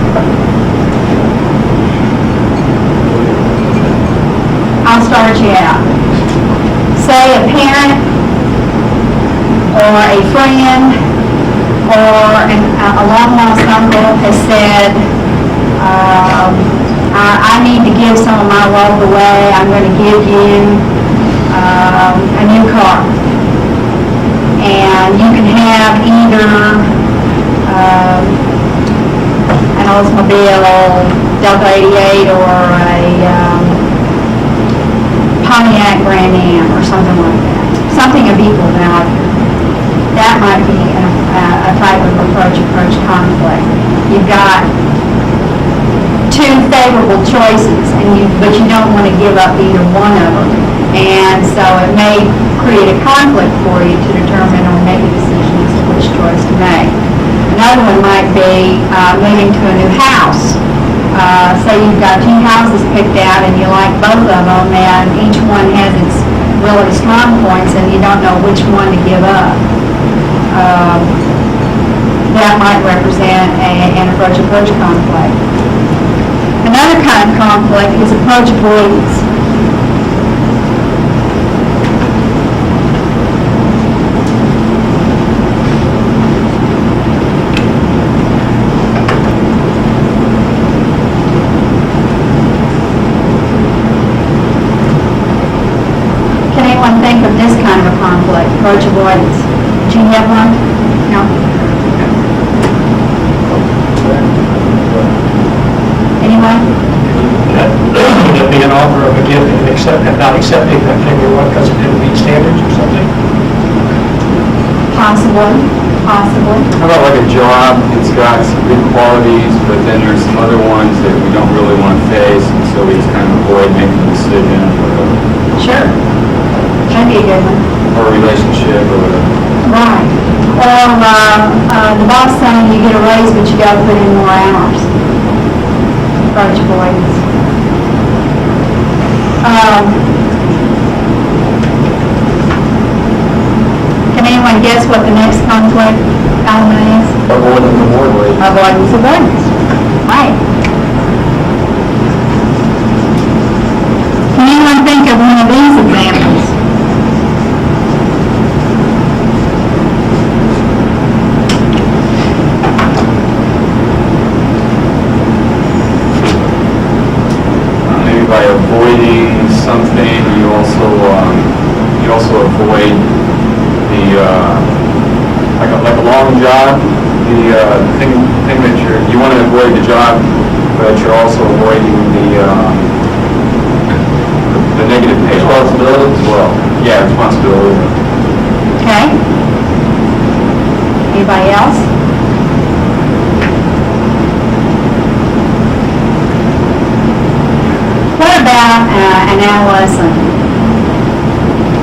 I'll start you out. Say a parent or a friend or a long-lost uncle has said, I need to give some of my wealth away. I'm going to give you a new car. And you can have either an Oldsmobile Delta 88 or a Pontiac Grand Am or something like that. Something of equal value. That might be a type of approach conflict. You've got two favorable choices, but you don't want to give up either one of them. And so it may create a conflict for you to determine or make a decision as to which choice to make. Another one might be moving to a new house. Say you've got two houses picked out and you like both of them, and each one has its really strong points, and you don't know which one to give up. That might represent an approach-approach conflict. Another kind of conflict is approach avoidance. Can anyone think of this kind of a conflict, approach avoidance? Do you have one? No? Anyone? Would it be an offer of a gift and not accepting that figure because it didn't meet standards or something? Possibly. How about like a job, it's got some good qualities, but then there's some other ones that we don't really want to face, and so we just kind of avoid making a decision or whatever. Sure. That'd be a good one. Or a relationship or whatever. Right. Or the boss saying you get a raise, but you got to put in more hours. Approach avoidance. Can anyone guess what the next conflict element is? Avoidance avoidance. Right. Can anyone think of one of these examples? Maybe by avoiding something, you also avoid the like a long job. The thing that you want to avoid the job, but you're also avoiding the negative pay. Responsibility as well. Yeah, responsibility. Okay. Anybody else? What about an adolescent?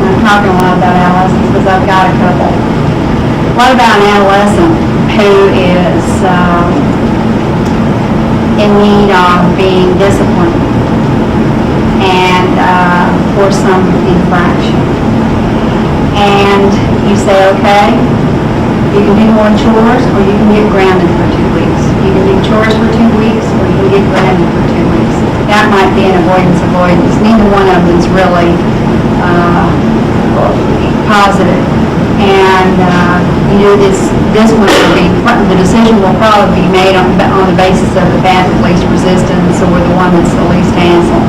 I'm talking a lot about adolescents because I've got a couple. What about an adolescent who is in need of being disciplined and for some infraction? And you say, okay, you can do more chores or you can get grounded for 2 weeks. You can do chores for 2 weeks or you can get grounded for 2 weeks. That might be an avoidance. Neither one of them is really positive. And this one will be, the decision will probably be made on the basis of the path of least resistance or the one that's the least hassle.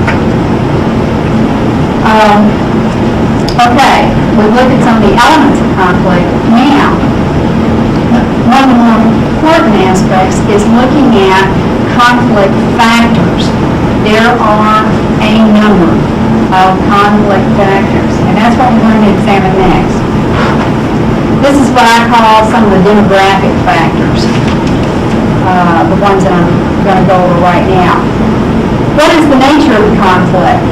Okay, we've looked at some of the elements of conflict. Now, one of the more important aspects is looking at conflict factors. There are a number of conflict factors, and that's what we're going to examine next. This is what I call some of the demographic factors, the ones that I'm going to go over right now. What is the nature of the conflict?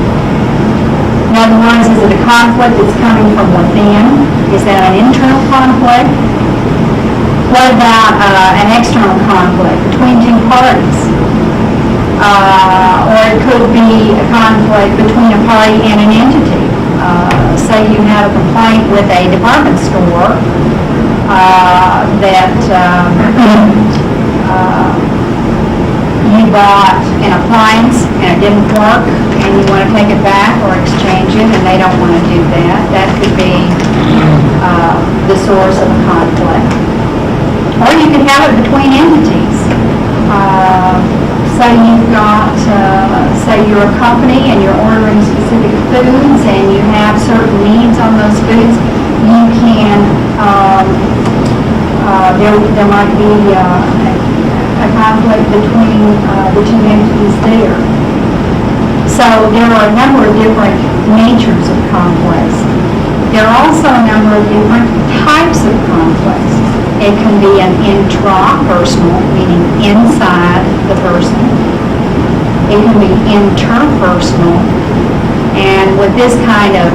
In other words, is it a conflict that's coming from within? Is that an internal conflict? What about an external conflict between two parties? Or it could be a conflict between a party and an entity. Say you have a complaint with a department store that you bought an appliance and it didn't work and you want to take it back or exchange it and they don't want to do that. That could be the source of a conflict. Or you could have it between entities. Say you've got, say you're a company and you're ordering specific foods and you have certain needs on those foods, you can, there might be a conflict between the two entities there. So there are a number of different natures of conflicts. There are also a number of different types of conflicts. It can be an intrapersonal, meaning inside the person. It can be interpersonal. And with this kind of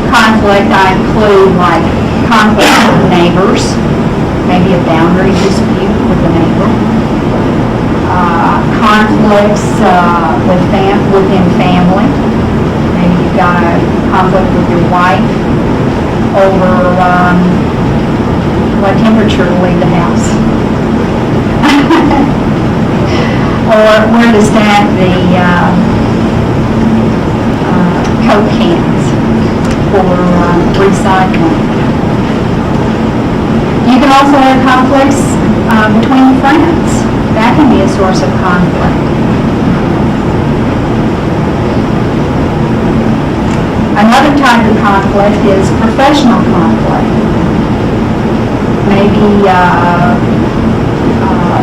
conflict, I include like conflict with neighbors, maybe a boundary dispute with a neighbor. conflicts within family. Maybe you've got a conflict with your wife over what temperature to leave the house. Or where to stack the Coke cans for recycling. You can also have conflicts between friends. That can be a source of conflict. Another type of conflict is professional conflict. Maybe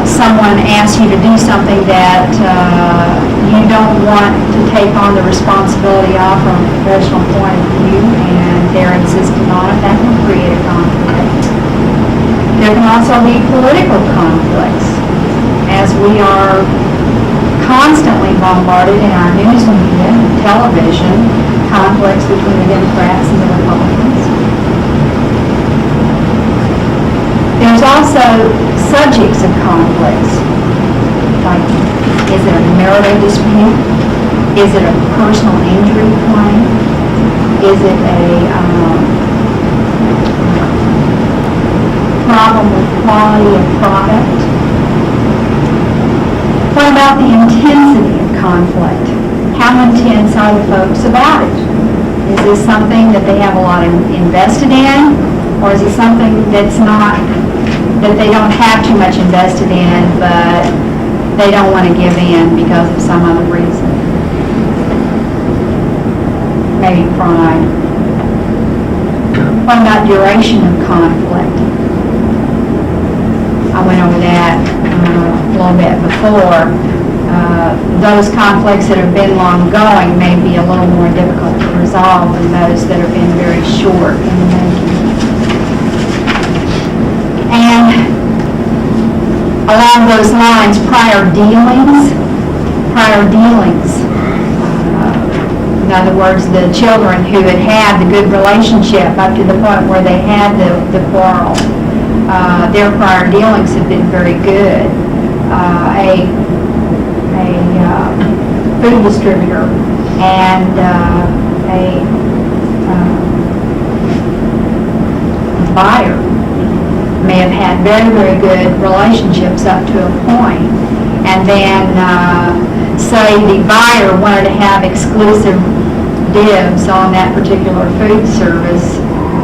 someone asks you to do something that you don't want to take on the responsibility of from a professional point of view, and they're insisting on it. That can create a conflict. There can also be political conflicts, as we are constantly bombarded in our news media and television, conflicts between the Democrats and the Republicans. There's also subjects of conflicts, like, is it a marital dispute? Is it a personal injury claim? Is it a problem with quality of product? What about the intensity of conflict? How intense are the folks about it? Is this something that they have a lot invested in, or is it something that's not, that they don't have too much invested in, but they don't want to give in because of some other reason? Maybe pride. What about duration of conflict? I went over that a little bit before. Those conflicts that have been long going may be a little more difficult to resolve than those that have been very short in the making. And along those lines, prior dealings. In other words, the children who had had the good relationship up to the point where they had the quarrel, their prior dealings had been very good. A food distributor and a buyer may have had very, very good relationships up to a point, and then say the buyer wanted to have exclusive dibs on that particular food service,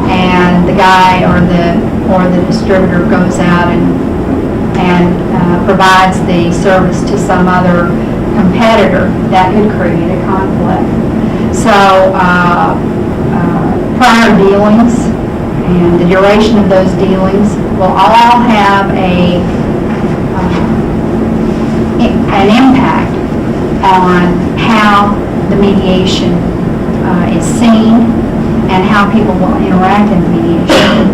and the guy or the distributor goes out and provides the service to some other competitor. That could create a conflict. So prior dealings and the duration of those dealings will all have an impact on how the mediation is seen and how people will interact in mediation.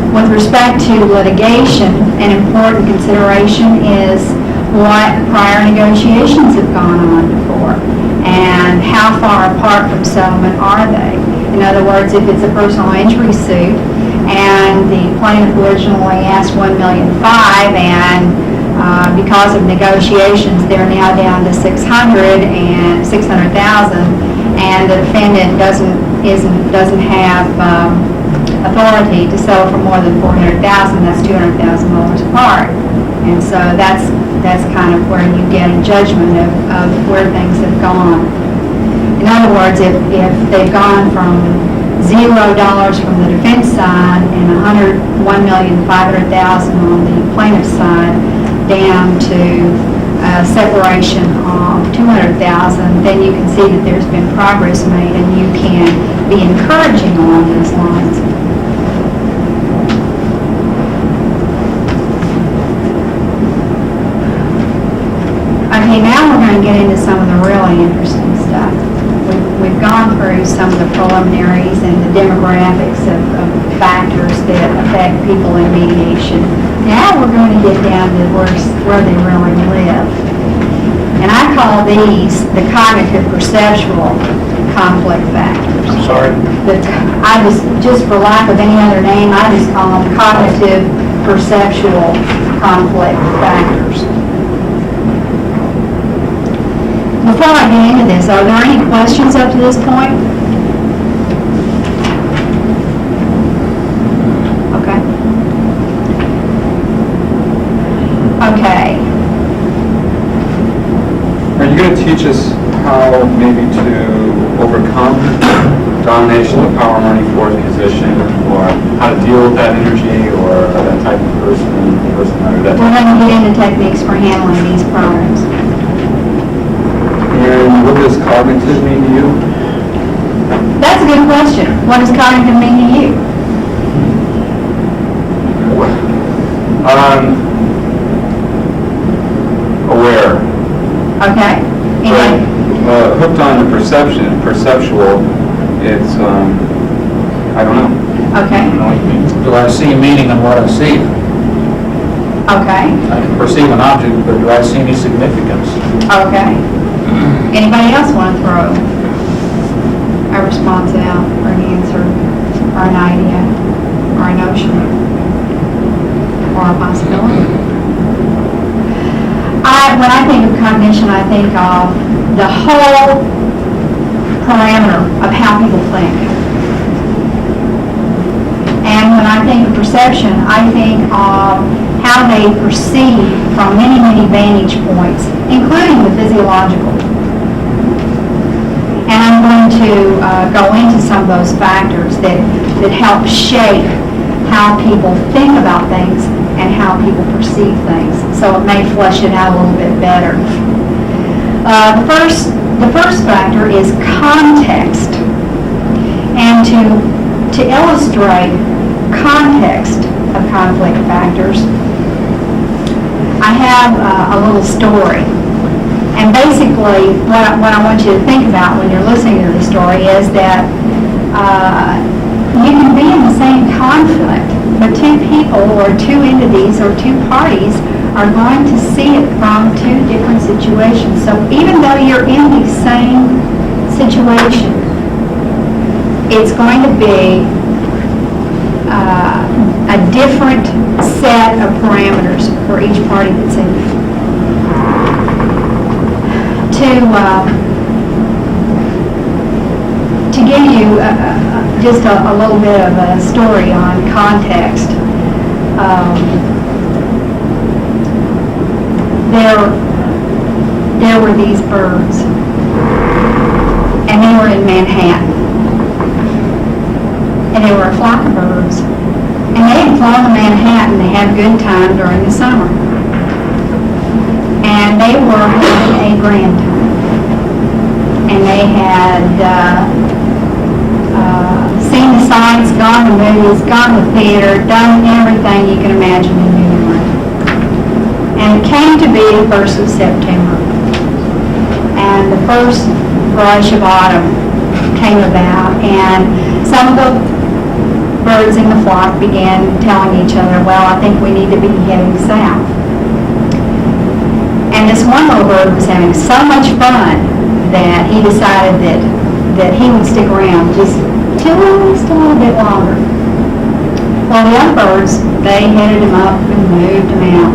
With respect to litigation, an important consideration is what prior negotiations have gone on before and how far apart from settlement are they. In other words, if it's a personal injury suit and the plaintiff originally asked $1.5 million and because of negotiations they're now down to $600,000 and the defendant doesn't have authority to settle for more than $400,000, that's $200,000 apart. And so that's kind of where you get a judgment of where things have gone. In other words, if they've gone from $0 from the defense side and $101,500,000 on the plaintiff's side down to separation of $200,000, then you can see that there's been progress made, and you can be encouraging along those lines. Okay, now we're going to get into some of the really interesting stuff. We've gone through some of the preliminaries and the demographics of factors that affect people in mediation. Now we're going to get down to where they really live. And I call these the cognitive perceptual conflict factors. I'm sorry? Just for lack of any other name, I just call them cognitive perceptual conflict factors. Before I get into this, are there any questions up to this point? Okay. Okay. Are you going to teach us how maybe to overcome domination of power, money, force, position, or how to deal with that energy, or that type of personality? We're going to get into techniques for handling these problems. And what does cognitive mean to you? That's a good question. What does cognitive mean to you? Aware. Okay. But hooked on the perceptual, it's, I don't know. Okay. Do I see meaning in what I see? Okay. I can perceive an object, but do I see any significance? Okay. Anybody else want to throw a response out, or an answer, or an idea, or a notion, or a possibility? When I think of cognition, I think of the whole parameter of how people think. And when I think of perception, I think of how they perceive from many, many vantage points, including the physiological. And I'm going to go into some of those factors that help shape how people think about things and how people perceive things. So it may flesh it out a little bit better. The first factor is context. And to illustrate context of conflict factors, I have a little story. And basically, what I want you to think about when you're listening to the story is that you can be in the same conflict, but two people or two entities or two parties are going to see it from two different situations. So even though you're in the same situation, it's going to be a different set of parameters for each party that's in it. To give you just a little bit of a story on context, there were these birds, and they were in Manhattan, and they were a flock of birds, and they had flown to Manhattan. They had a good time during the summer, and they were having a grand time. And they had seen the sights, gone to movies, gone to theater, done everything you can imagine in New York. And it came to be the 1st of September. And the first rush of autumn came about, and some of the birds in the flock began telling each other, well, I think we need to be heading south. And this one little bird was having so much fun that he decided that he would stick around just a little bit longer. Well, the other birds, they headed him up and moved him out.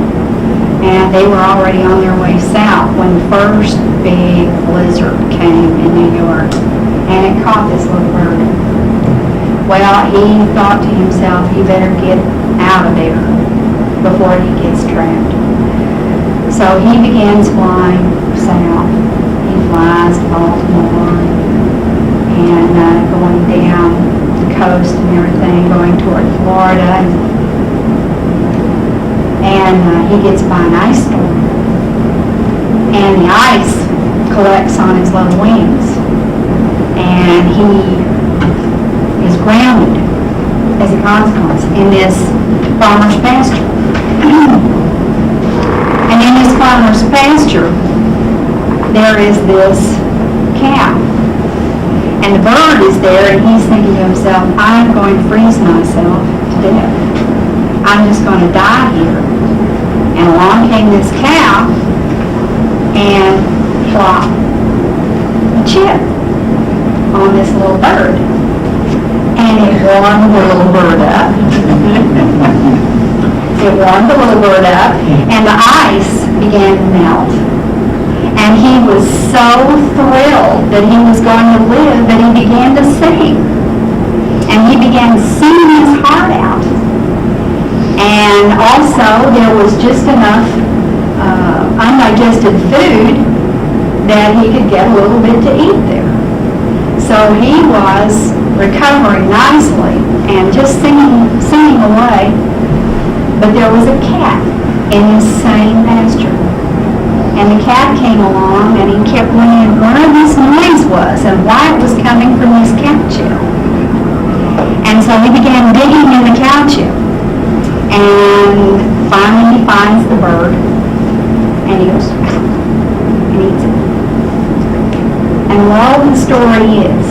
And they were already on their way south when the first big blizzard came in New York. And it caught this little bird. Well, he thought to himself, he better get out of there before he gets trapped. So he begins flying south. He flies to Baltimore and going down the coast and everything, going toward Florida. And he gets by an ice storm. And the ice collects on his little wings. And he is grounded as a consequence in this farmer's pasture. And in this farmer's pasture, there is this cow. And the bird is there, and he's thinking to himself, I'm going to freeze myself to death. I'm just going to die here. And along came this cow, and plop, a chip on this little bird. And it warmed the little bird up. it warmed the little bird up, and the ice began to melt. And he was so thrilled that he was going to live that he began to sing. And he began singing his heart out. And also, there was just enough undigested food that he could get a little bit to eat there. So he was recovering nicely and just singing away. But there was a cat in his same pasture. And the cat came along and he kept wondering where this noise was and why it was coming from this cow chip. And so he began digging in the cow chip. And finally he finds the bird and he goes and eats it. And the moral of the story is,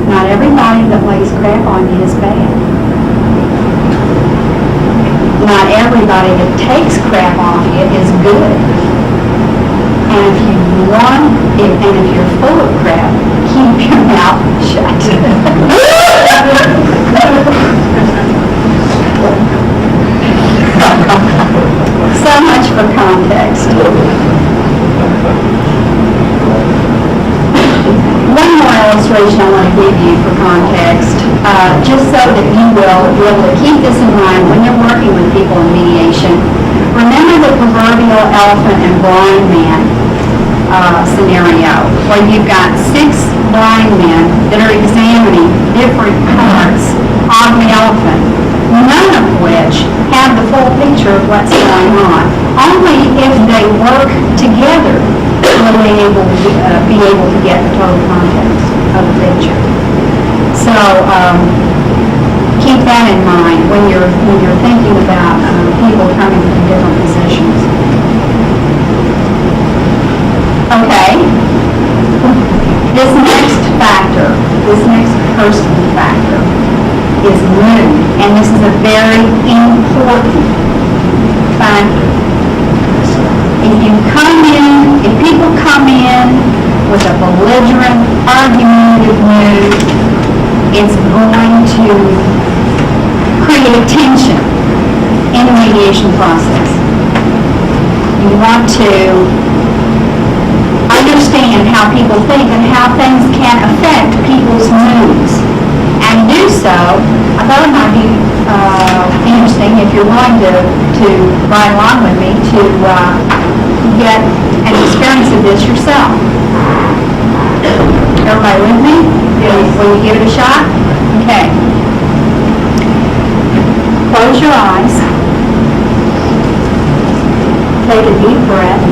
not everybody that lays crap on you is bad. Not everybody that takes crap off you is good. And if you want, and if you're full of crap, keep your mouth shut. So much for context. One more illustration I want to give you for context, just so that you will be able to keep this in mind when you're working with people in mediation. Remember the proverbial elephant and blind man scenario, where you've got 6 blind men that are examining different parts of the elephant, none of which have the full picture of what's going on. Only if they work together will they be able to get the total context of the picture. So keep that in mind when you're thinking about people coming from different positions. Okay. This next factor, this next person factor is mood, and this is a very important factor. If people come in with a belligerent, argumentative mood, it's going to create tension in the mediation process. You want to understand how people think and how things can affect people's moods. And do so, I thought it might be interesting, if you're willing to ride along with me, to get an experience of this yourself. Everybody with me? Will you give it a shot? Okay. Close your eyes. Take a deep breath.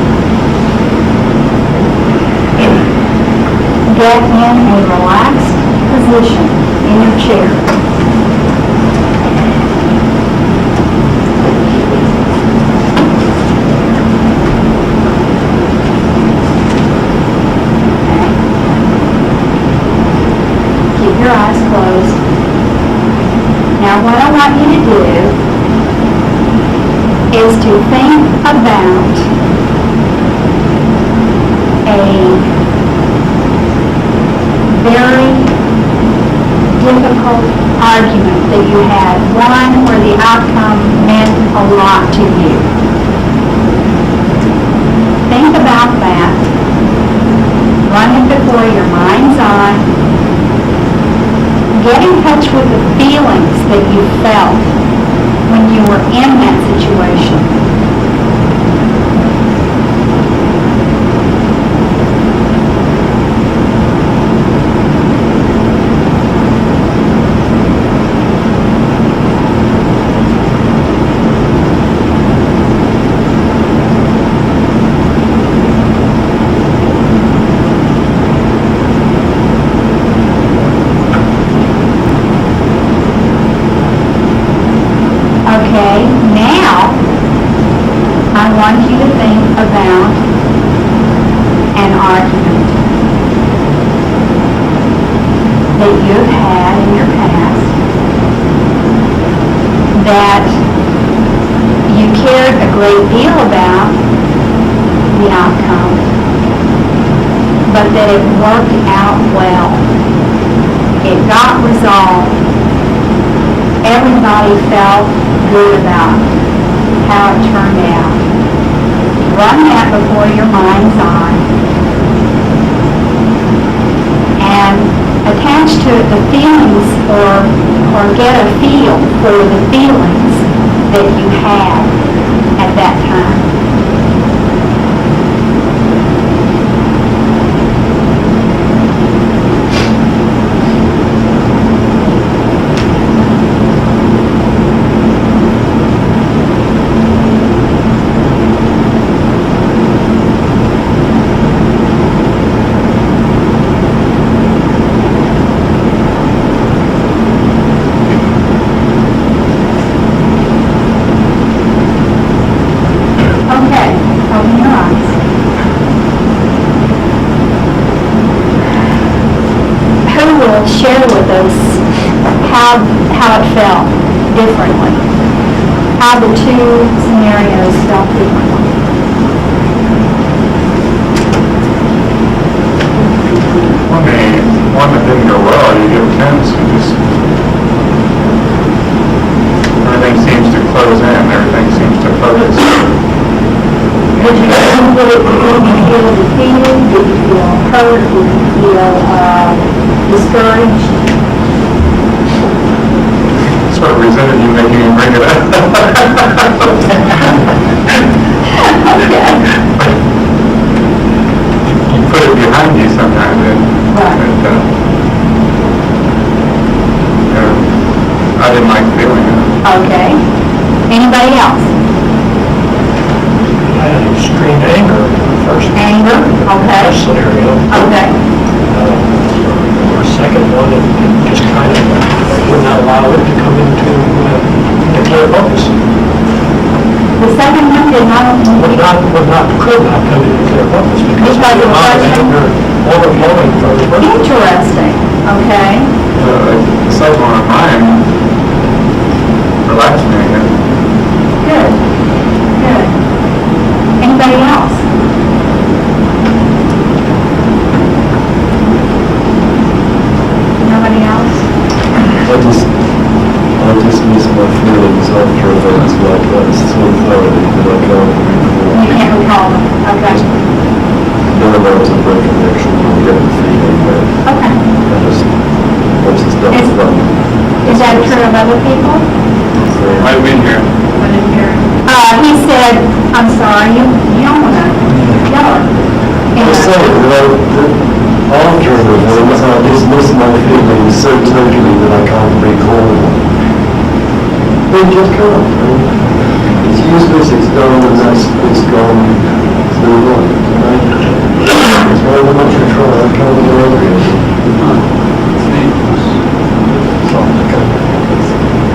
Get in a relaxed position in your chair. Keep your eyes closed. Now what I want you to do is to think about a very difficult argument that you had, one where the outcome meant a lot to you. Think about that. Run it before your mind's eye. Get in touch with the feelings that you felt when you were in that situation. Okay, now I want you to think about an argument that you've had in your past that you cared a great deal about the outcome, but that it worked out well. It got resolved. everybody felt good about how it turned out. Run that before your mind's eye. And attach to it the feelings or get a feel for the feelings that you had at that time. Share with us how it felt differently, how the two scenarios felt differently. One that didn't go well, you give 10s, you just, everything seems to close in, everything seems to focus. Did you feel defeated? Did you feel hurt? Did you feel discouraged? Sort of resented you making me bring it up. You put it behind you sometimes, and I didn't like the feeling of it. Okay. Anybody else? I had extreme anger in the first scenario. Okay. Or a second one, it just kind of would not allow it to come into clear focus. The second one did not. Could not come into clear focus because of the amount of anger overflowing from the person. Interesting. Okay. The second one of mine relaxed me again. Good. Good. Anybody else? Nobody else? I dismiss my feelings after events like that so thoroughly that I can't recall. You can't recall them. Okay. None of those are recollection, I get the feeling, but Okay. once it's done, it's done. Is that true of other people? I've been here. He said, I'm sorry, you don't want to yell. I say, after an event, I dismiss my feelings so totally that I can't recall them. They just can't. It's useless, it's done, and it's gone. It's all right. However much I try, I can't do everything.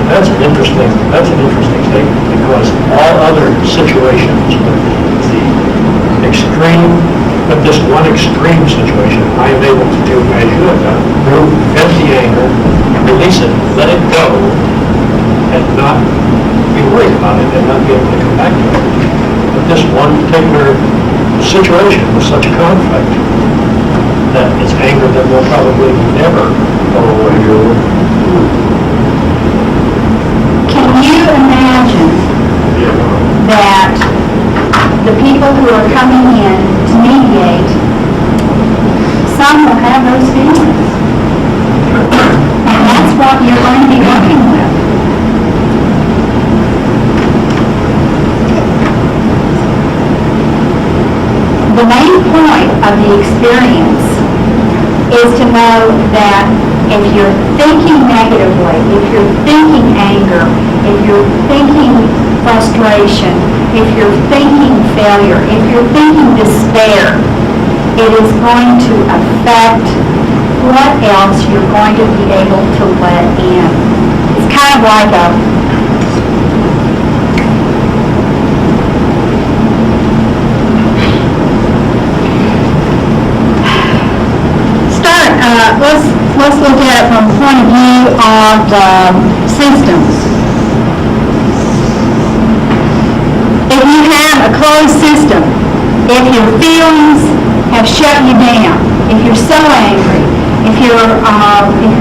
That's an interesting thing, because all other situations, the extreme, but this one extreme situation, I am able to do as you have done, vent the anger, release it, let it go, and not be worried about it, and not be able to come back to it. But this one particular situation was such a conflict that it's anger that will probably never go away. Can you imagine that the people who are coming in to mediate, some will have those feelings? And that's what you're going to be working with. The main point of the experience is to know that if you're thinking negatively, if you're thinking anger, if you're thinking frustration, if you're thinking failure, if you're thinking despair, it is going to affect what else you're going to be able to let in. It's kind of like a let's look at it from the point of view of systems. If you have a closed system, if your feelings have shut you down, if you're so angry, if you're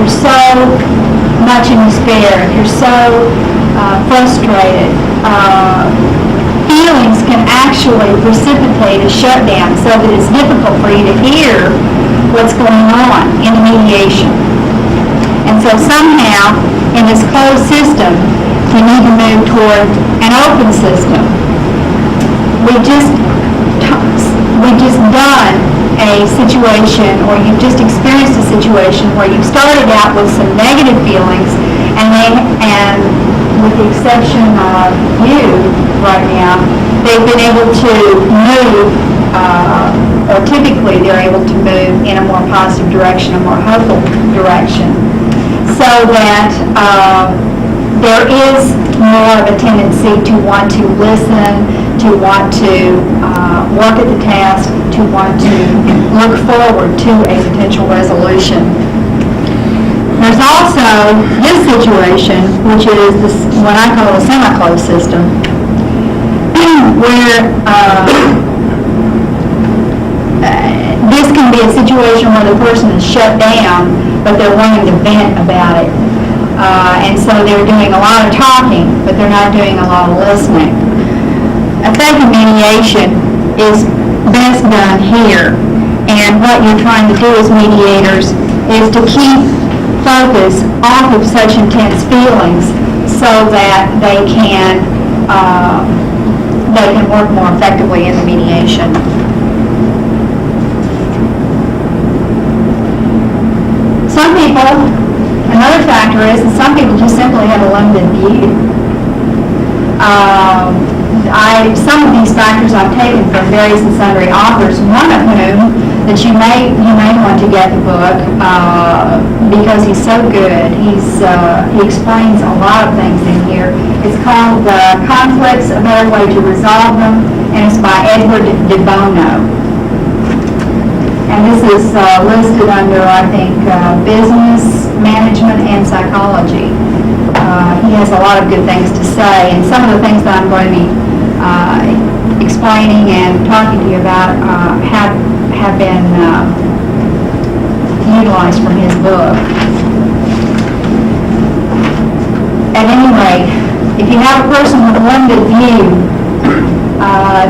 so much in despair, if you're so frustrated, feelings can actually precipitate a shutdown so that it's difficult for you to hear what's going on in the mediation. And so somehow, in this closed system, you need to move toward an open system. We've just done a situation, or you've just experienced a situation where you've started out with some negative feelings, and with the exception of you right now, they've been able to move, or typically they're able to move in a more positive direction, a more hopeful direction, so that there is more of a tendency to want to listen, to want to work at the task, to want to look forward to a potential resolution. There's also this situation, which is this, what I call a semi-closed system, where this can be a situation where the person is shut down, but they're wanting to vent about it. And so they're doing a lot of talking, but they're not doing a lot of listening. Effective mediation is best done here. And what you're trying to do as mediators is to keep focus off of such intense feelings so that they can work more effectively in the mediation. Some people, another factor is that some people just simply have a limited view. Some of these factors I've taken from various and sundry authors, one of whom that you may want to get the book because he's so good. He explains a lot of things in here. It's called Conflicts, A Better Way to Resolve Them, and it's by Edward de Bono. And this is listed under, I think, business, management, and psychology. He has a lot of good things to say, and some of the things that I'm going to be explaining and talking to you about have been utilized from his book. At any rate, if you have a person with a limited view,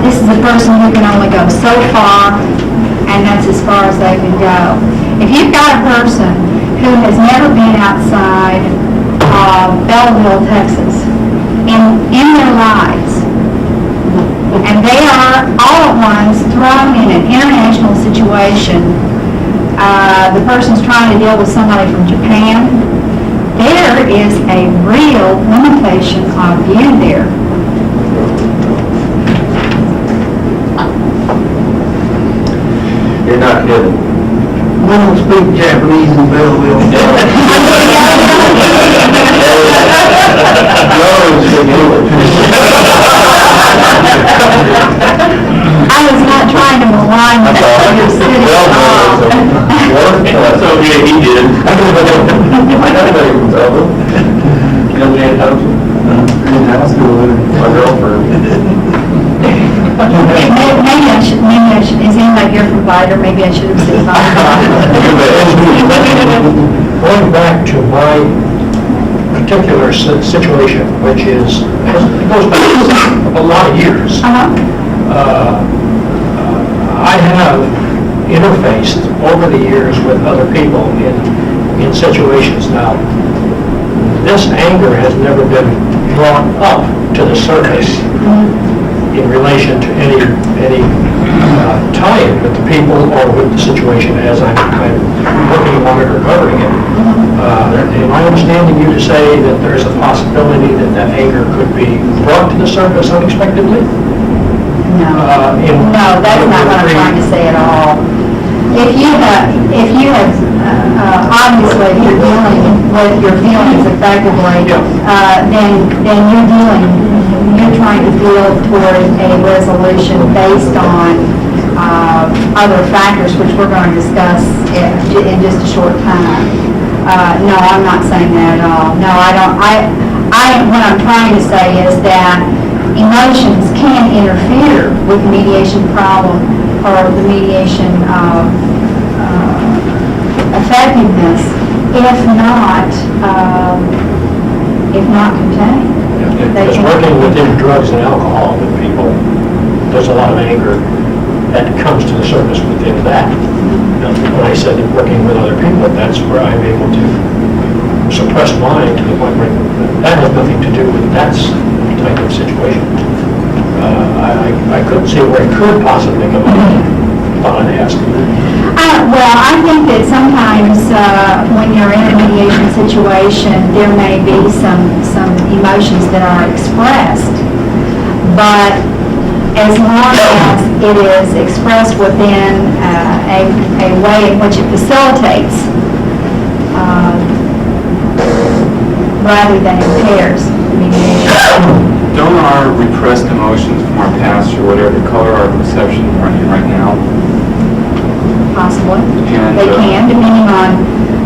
this is a person who can only go so far, and that's as far as they can go. If you've got a person who has never been outside of Belleville, Texas, in their lives, and they are all at once thrown in an international situation, the person's trying to deal with somebody from Japan, there is a real limitation of view there. You're not kidding. We don't speak Japanese in Belleville. I was not trying to malign your city at all. That's okay, he did. My girlfriend. Maybe I should, is anybody here from Vidor? Maybe I should have said Going back to my particular situation, which is, it goes back a lot of years. I have interfaced over the years with other people in situations. Now, this anger has never been brought up to the surface in relation to any tie-in with the people or with the situation as I'm looking on it or covering it. Am I understanding you to say that there's a possibility that anger could be brought to the surface unexpectedly? No, that's not what I'm trying to say at all. If you have, obviously, if you're dealing with your feelings effectively, then you're trying to build toward a resolution based on other factors, which we're going to discuss in just a short time. No, I'm not saying that at all. No, I don't. What I'm trying to say is that emotions can interfere with the mediation problem or the mediation effectiveness if not contained. Because working within drugs and alcohol with people, there's a lot of anger that comes to the surface within that. When I said that working with other people, that's where I'm able to suppress mine to the point where that has nothing to do with that type of situation. I couldn't see where it could possibly come up. Thought I'd ask you. Well, I think that sometimes when you're in a mediation situation, there may be some emotions that are expressed, but as long as it is expressed within a way in which it facilitates rather than impairs mediation. Don't our repressed emotions from our past or whatever color our perception right now? Possibly. And, They can,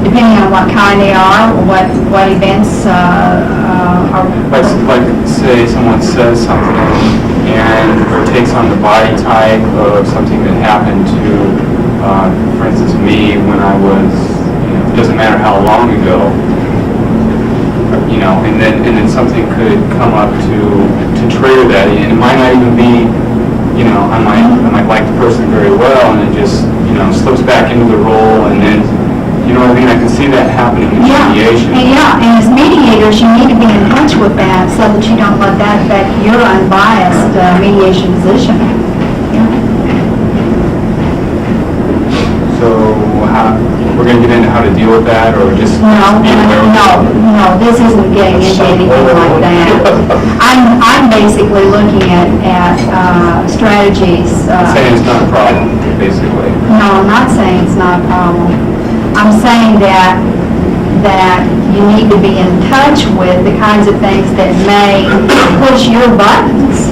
depending on what kind they are, or what events are. Like, say someone says something or takes on the body type of something that happened to, for instance, me when I was, it doesn't matter how long ago, and then something could come up to trigger that, and it might not even be, I might like the person very well, and it just, slips back into the role, and then, you know what I mean? I can see that happening in mediation. And as mediators, you need to be in touch with that so that you don't let that affect your unbiased mediation position. So we're going to get into how to deal with that, or just be aware of it? No, this isn't getting into anything like that. I'm basically looking at strategies. Saying it's not a problem, basically. No, I'm not saying it's not a problem. I'm saying that you need to be in touch with the kinds of things that may push your buttons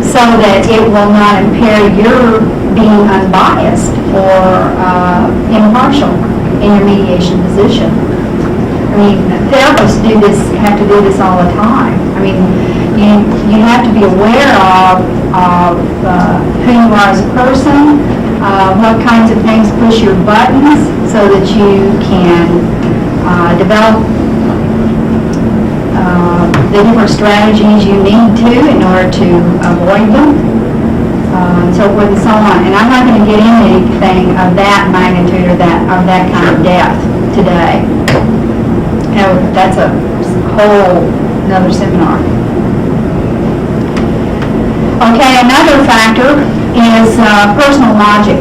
so that it will not impair your being unbiased or impartial in your mediation position. I mean, therapists have to do this all the time. I mean, you have to be aware of who you are as a person, what kinds of things push your buttons so that you can develop the different strategies you need to in order to avoid them, and so forth and so on. And I'm not going to get into anything of that magnitude or that kind of depth today. That's a whole another seminar. Okay, another factor is personal logic.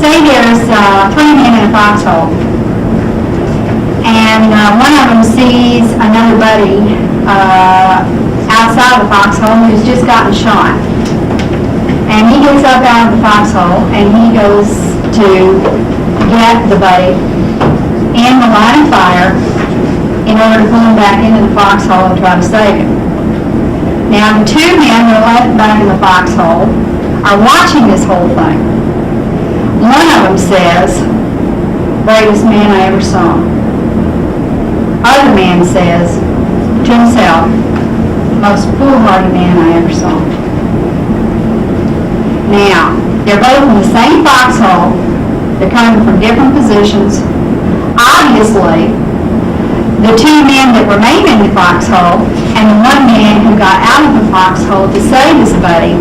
Say there's 3 men in a foxhole, and one of them sees another buddy outside the foxhole who's just gotten shot. And he gets up out of the foxhole and he goes to get the buddy in the line of fire in order to pull him back into the foxhole and try to save him. Now, the 2 men that are left back in the foxhole are watching this whole thing. One of them says, "Bravest man I ever saw." Other man says to himself, "Most foolhardy man I ever saw." Now, they're both in the same foxhole. They're coming from different positions. Obviously, the 2 men that remain in the foxhole and the 1 man who got out of the foxhole to save his buddy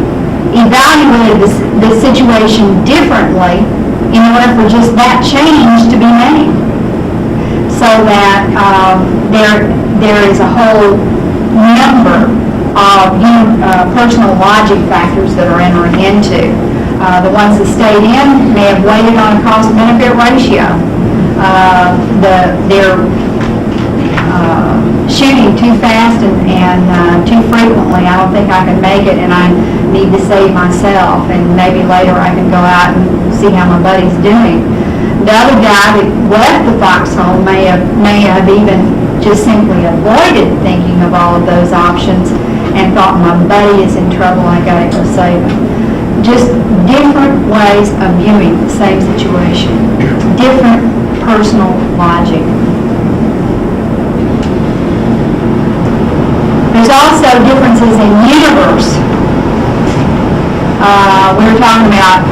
evaluated the situation differently in order for just that change to be made. So that there is a whole number of personal logic factors that are entering into. The ones that stayed in may have weighted on a cost-benefit ratio. They're shooting too fast and too frequently. I don't think I can make it, and I need to save myself, and maybe later I can go out and see how my buddy's doing. The other guy that left the foxhole may have even just simply avoided thinking of all of those options and thought, my buddy is in trouble, I gotta go save him. Just different ways of viewing the same situation. Different personal logic. There's also differences in universe. We were talking about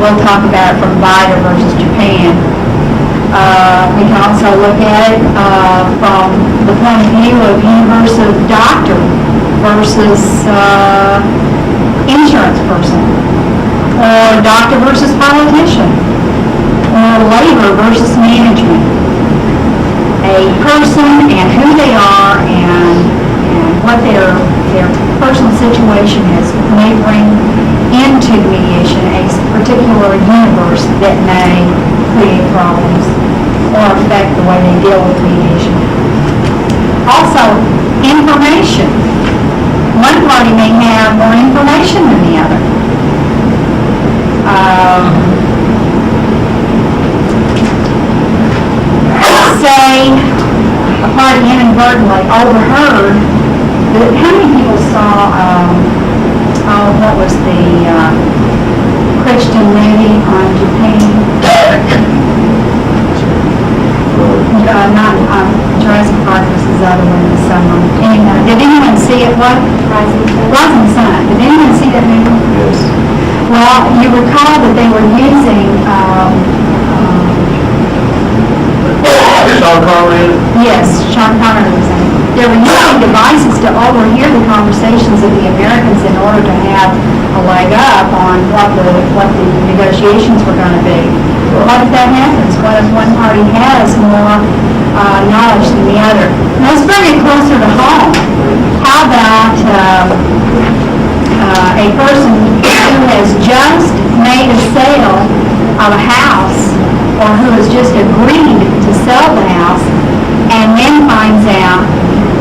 we'll talk about it from Vida versus Japan. We can also look at it from the point of view of universe of doctor versus insurance person, or doctor versus politician, or labor versus management. A person and who they are and what their personal situation is may bring into mediation a particular universe that may create problems or affect the way they deal with mediation. Also, information. One party may have more information than the other. Say a party inadvertently overheard that, how many people saw, what was the Christian movie on Japan? Not Jurassic Park was his other one this summer. Anyway, did anyone see it? What? Rising Sun. Did anyone see that movie? Yes. Well, you recall that they were using Sean Connery? Yes, Sean Connery was in it. They were using devices to overhear the conversations of the Americans in order to have a leg up on what the negotiations were going to be. What if that happens? What if one party has more knowledge than the other? Let's bring it closer to home. How about a person who has just made a sale of a house, or who has just agreed to sell the house, and then finds out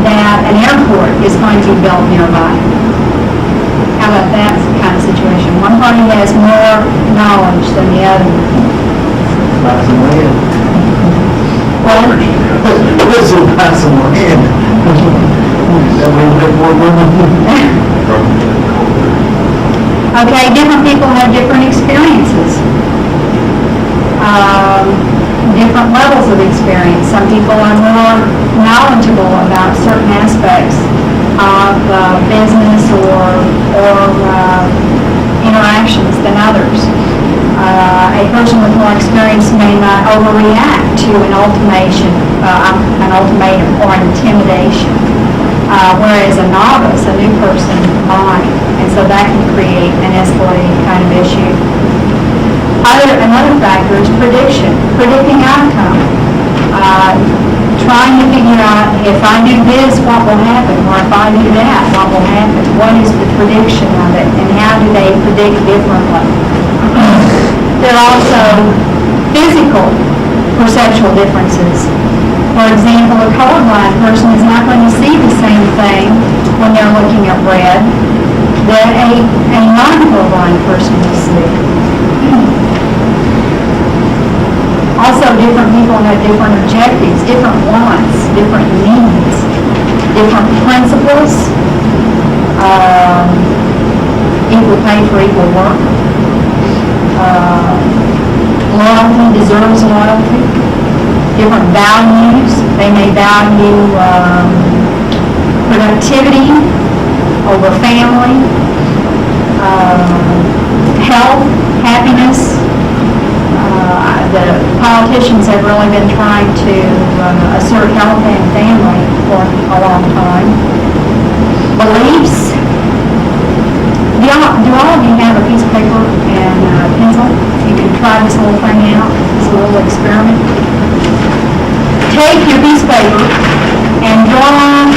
that an airport is going to be built nearby? How about that kind of situation? One party has more knowledge than the other. Buy some land. Well, Listen, buy some land. That way we get more women. okay, different people have different experiences. Different levels of experience. Some people are more knowledgeable about certain aspects of business or interactions than others. A person with more experience may not overreact to an ultimatum or intimidation, whereas a novice, a new person, might, and so that can create an escalating kind of issue. Another factor is predicting outcome. Trying to figure out, if I do this, what will happen, or if I do that, what will happen. What is the prediction of it, and how do they predict differently? There are also physical perceptual differences. For example, a colorblind person is not going to see the same thing when they're looking at red that a non-colorblind person will see. Also, different people have different objectives, different wants, different needs, different principles, equal pay for equal work. Loyalty deserves loyalty. Different values. They may value productivity over family, health, happiness. The politicians have really been trying to assert health and family for a long time. Beliefs. Do all of you have a piece of paper and a pencil? You can try this whole thing out, this little experiment. Take your piece of paper and draw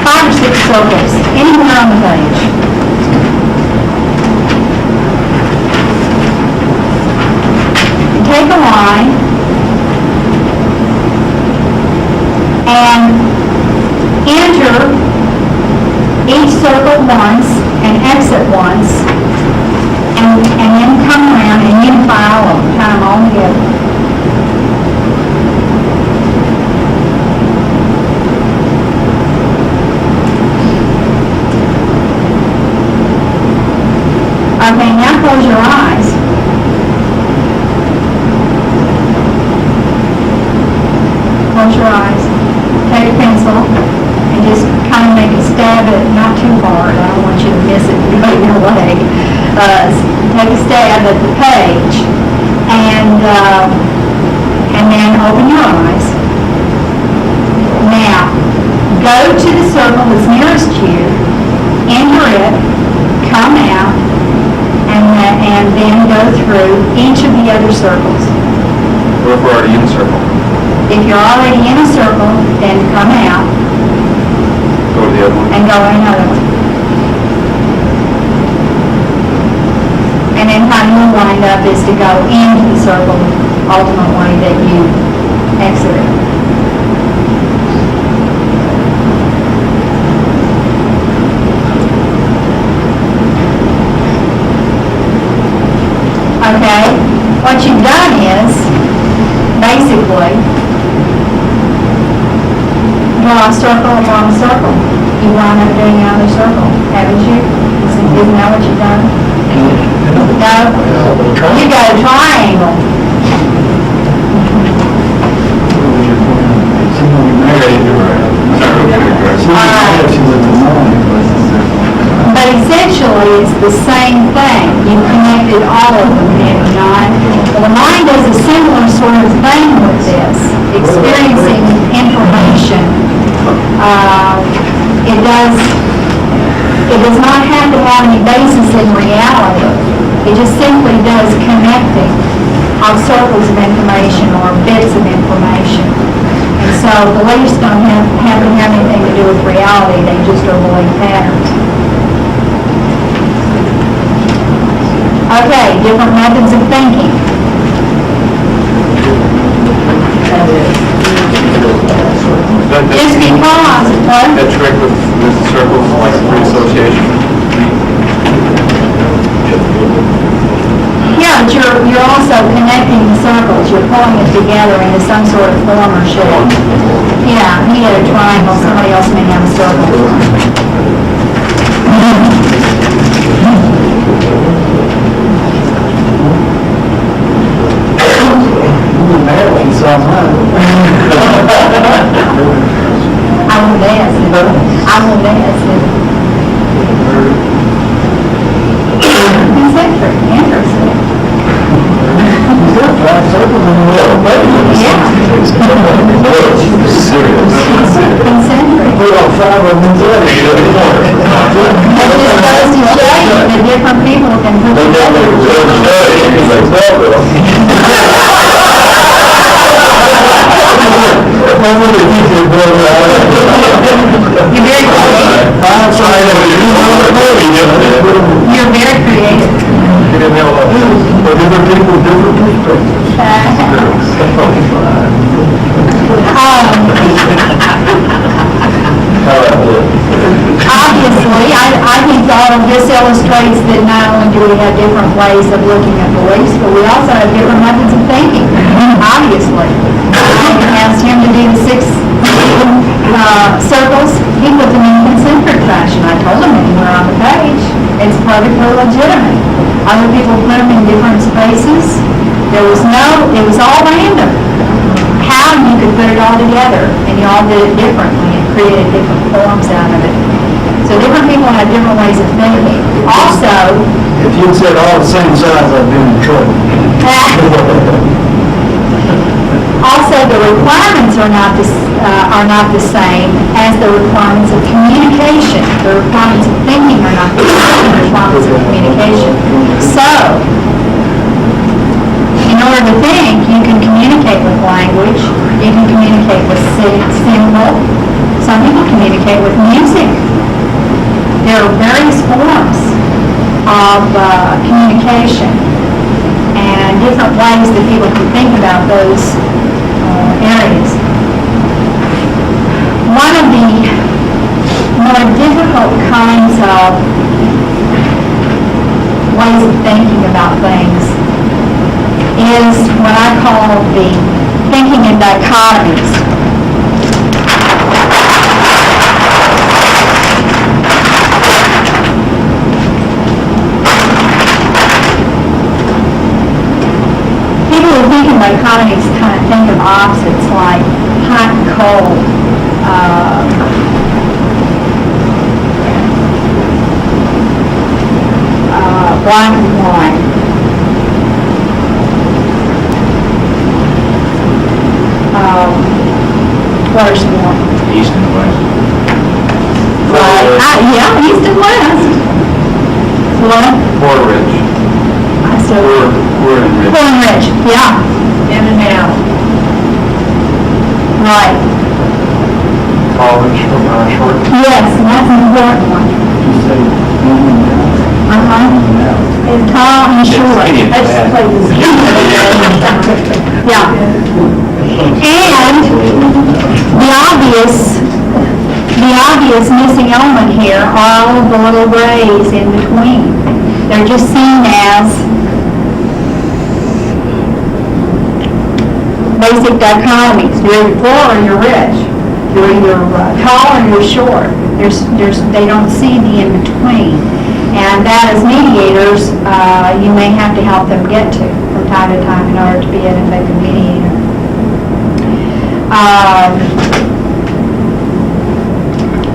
5 or 6 circles anywhere on the page. Take a line and enter each circle once and exit once, and then come around and unify all of them, tie them all together. Okay, now close your eyes. Close your eyes. Take a pencil and just kind of make a stab at it, not too hard. I don't want you to miss it and break your leg. of the other circles. Or if we're already in circle, If you're already in a circle, then come out go to the other one. and go in another one. And then how you wind up is to go into the circle ultimately that you exited. Okay, what you've done is, basically, draw a circle upon a circle. You wind up doing another circle, haven't you? Isn't that what you've done? No? You got a triangle. But essentially, it's the same thing. You connected all of them, have you not? Well, the mind does a similar sort of thing with this, experiencing information. It does not have to have any basis in reality. It just simply does connecting of circles of information or bits of information. And so beliefs don't have to have anything to do with reality, they just are belief patterns. Okay, different methods of thinking. Just because, what? That trick with the circles, like free association. Yeah, but you're also connecting the circles. You're pulling it together into some sort of form or shape. Yeah, he had a triangle. Somebody else may have a circle. I won't ask. I won't ask. Concentric, interesting. Yeah. Concentric. It just goes to show you that different people can put together. You're very creative. Different people, different perspectives. Obviously, I think all of this illustrates that not only do we have different ways of looking at beliefs, but we also have different methods of thinking, obviously. I asked him to do the 6 circles. He put them in concentric fashion. I told him anywhere on the page. It's perfectly legitimate. Other people put them in different spaces. It was all random. How you could put it all together, and you all did it differently and created different forms out of it. So different people have different ways of thinking. Also, If you'd said all the same size, I'd been in trouble. also the requirements are not the same as the requirements of communication. The requirements of thinking are not the same as the requirements of communication. So, in order to think, you can communicate with language, you can communicate with symbol, some people communicate with music. There are various forms of communication and different ways that people can think about those areas. One of the more difficult kinds of ways of thinking about things is what I call the thinking in dichotomies. People who think in dichotomies kind of think of opposites like hot and cold, black and white. What are some more? East and west. Yeah, east and west. What? Or rich. I said, We're in rich. Poor and rich, yeah. In and out. Right. College, short. Yes, and that's an important one. And tall and short. That's please. Yeah. And the obvious missing element here are all of the little grays in between. They're just seen as basic dichotomies. You're either poor or you're rich. You're either tall or you're short. They don't see the in-between. And that as mediators, you may have to help them get to from time to time in order to be an effective mediator.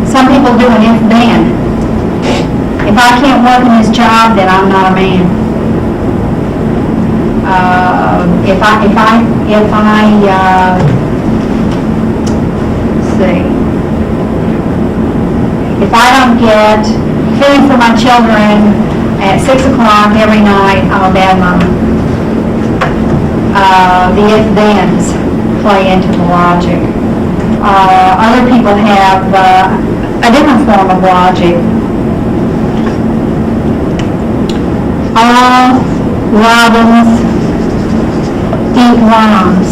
Some people do an if-then. If I can't work in this job, then I'm not a man. If I don't get food for my children at 6 o'clock every night, I'm a bad mom. The if-thens play into the logic. Other people have a different form of logic. All robins eat worms.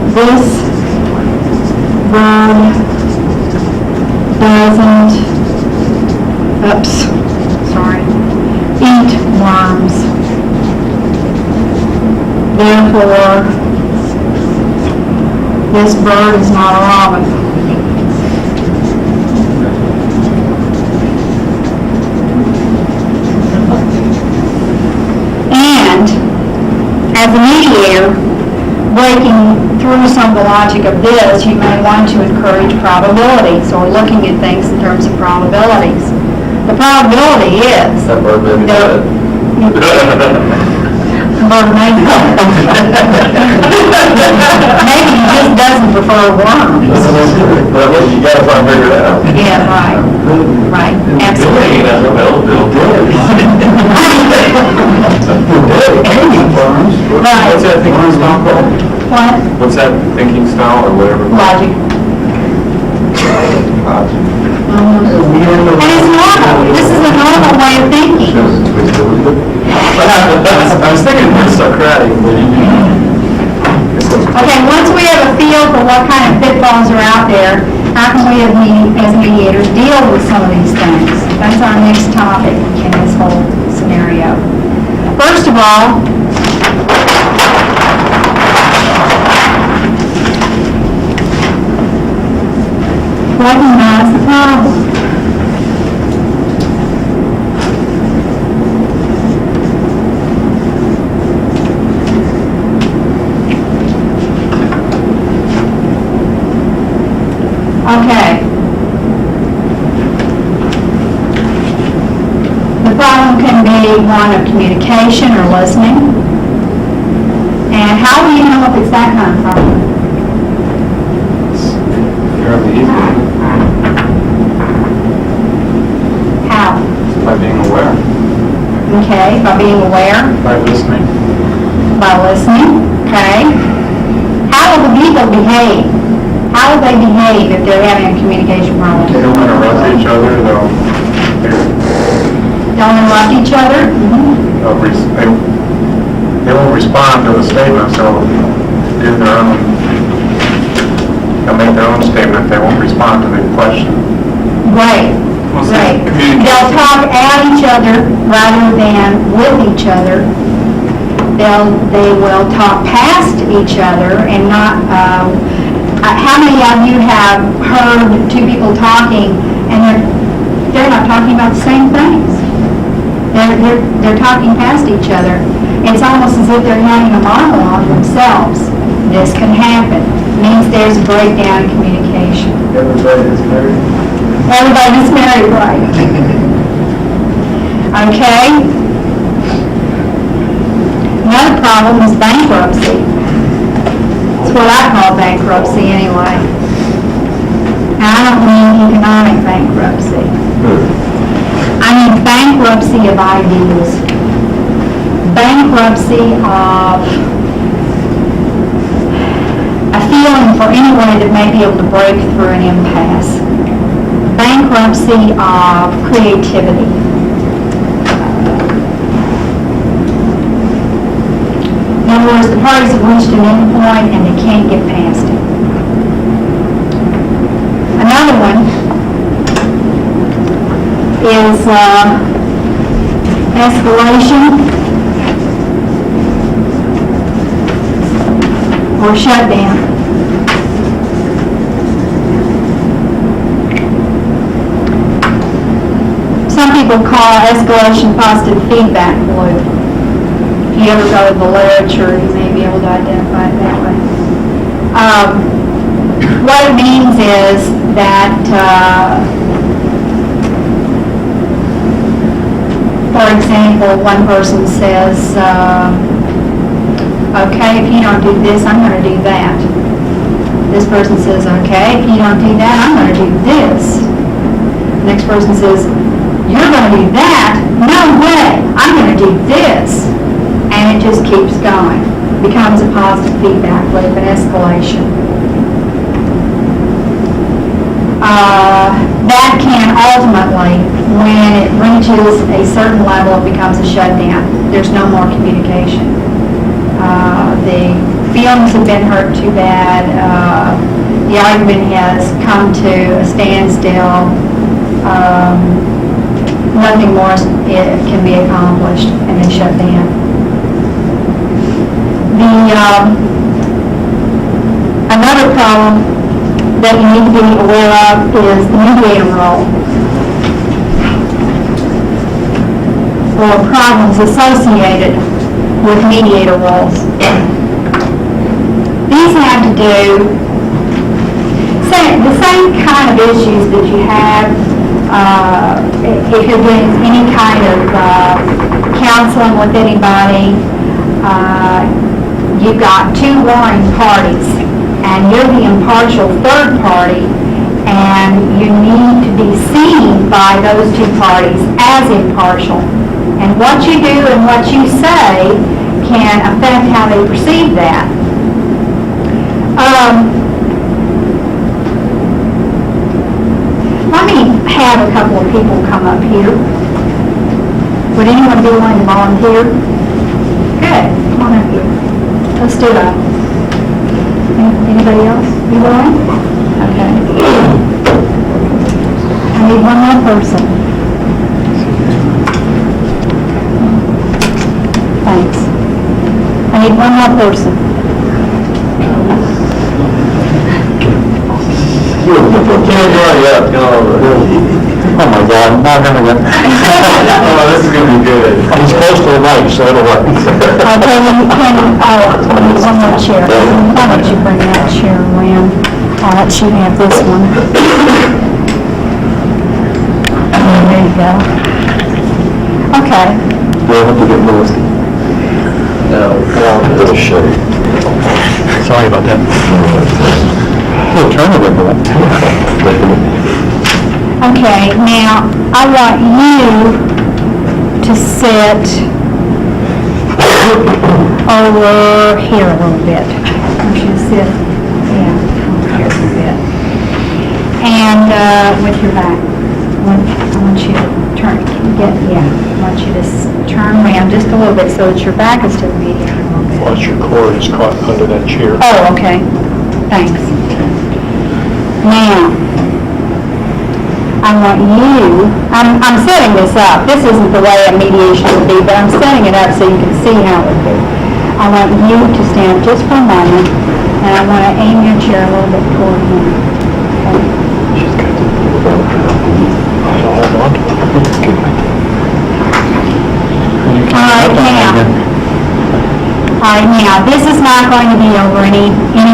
This bird doesn't, eat worms. Therefore, this bird is not a robin. And, as a mediator, breaking through some of the logic of this, you may want to encourage probabilities, or looking at things in terms of probabilities. The probability is That bird may be dead. Maybe he just doesn't prefer worms. Well, you gotta try and figure that out. Yeah, right, absolutely. Right. What's that thinking style called? What? What's that thinking style or whatever? Logic. And it's normal. This is a normal way of thinking. I was thinking more Socratic, but Okay, once we have a feel for what kind of pitfalls are out there, how can we as mediators deal with some of these things? That's our next topic in this whole scenario. First of all, recognize the problem. Okay. The problem can be one of communication or listening. And how do you know if it's that kind of problem? fairly easy. How? By being aware. Okay, by being aware, By listening. by listening, okay? How will the people behave? How will they behave if they're having a communication problem? They don't interrupt each other, Don't interrupt each other? they won't respond to the statements, they'll give their own, they'll make their own statement, they won't respond to the question. Right, right. They'll talk at each other rather than with each other. They will talk past each other and not, how many of you have heard two people talking and they're not talking about the same things? They're talking past each other. It's almost as if they're having a monologue themselves. This can happen. It means there's a breakdown in communication. Everybody is married. Everybody that's married, right? Okay? Another problem is bankruptcy. That's what I call bankruptcy anyway. Now, I don't mean economic bankruptcy. I any bankruptcy of ideas, bankruptcy of a feeling for anyone that may be able to break through an impasse, bankruptcy of creativity. In other words, the parties have reached an end point and they can't get past it. Another one is escalation or shutdown. Some people call escalation positive feedback loop. If you ever go to the literature, you may be able to identify it that way. What it means is that, for example, one person says, okay, if you don't do this, I'm going to do that. This person says, okay, if you don't do that, I'm going to do this. The next person says, you're going to do that? No way, I'm going to do this. And it just keeps going. It becomes a positive feedback loop, an escalation. That can ultimately, when it reaches a certain level, it becomes a shutdown. There's no more communication. The feelings have been hurt too bad. The argument has come to a standstill. Nothing more can be accomplished, and they shut down. Another problem that you need to be aware of is the mediator role, or problems associated with mediator roles. These have to do the same kind of issues that you have if you're doing any kind of counseling with anybody. You've got two warring parties, and you're the impartial third party, and you need to be seen by those two parties as impartial. And what you do and what you say can affect how they perceive that. Let me have a couple of people come up here. Would anyone be willing to volunteer? Good, come on up here. Let's do that. Anybody else? You willing? Okay. I need one more person. Thanks. I need one more person. Oh my God, I'm not gonna get. Oh, this is gonna be good. He's close to the mic, so it'll work. Okay, I need one more chair. Why don't you bring that chair around? I'll let you have this one. There you go. Okay. We'll have to get Lewis. Little shitty. Sorry about that. We'll turn it over. Okay, now I want you to sit over here a little bit. I want you to sit, over here a bit. And with your back. I want you to turn, I want you to turn around just a little bit so that your back is to the median a little bit. Once your cord is caught under that chair. Oh, okay. Thanks. Now, I want you, I'm setting this up. This isn't the way a mediation would be, but I'm setting it up so you can see how it would be. I want you to stand just for a moment, and I want to aim your chair a little bit toward him. Okay. All right, now, this is not going to be over any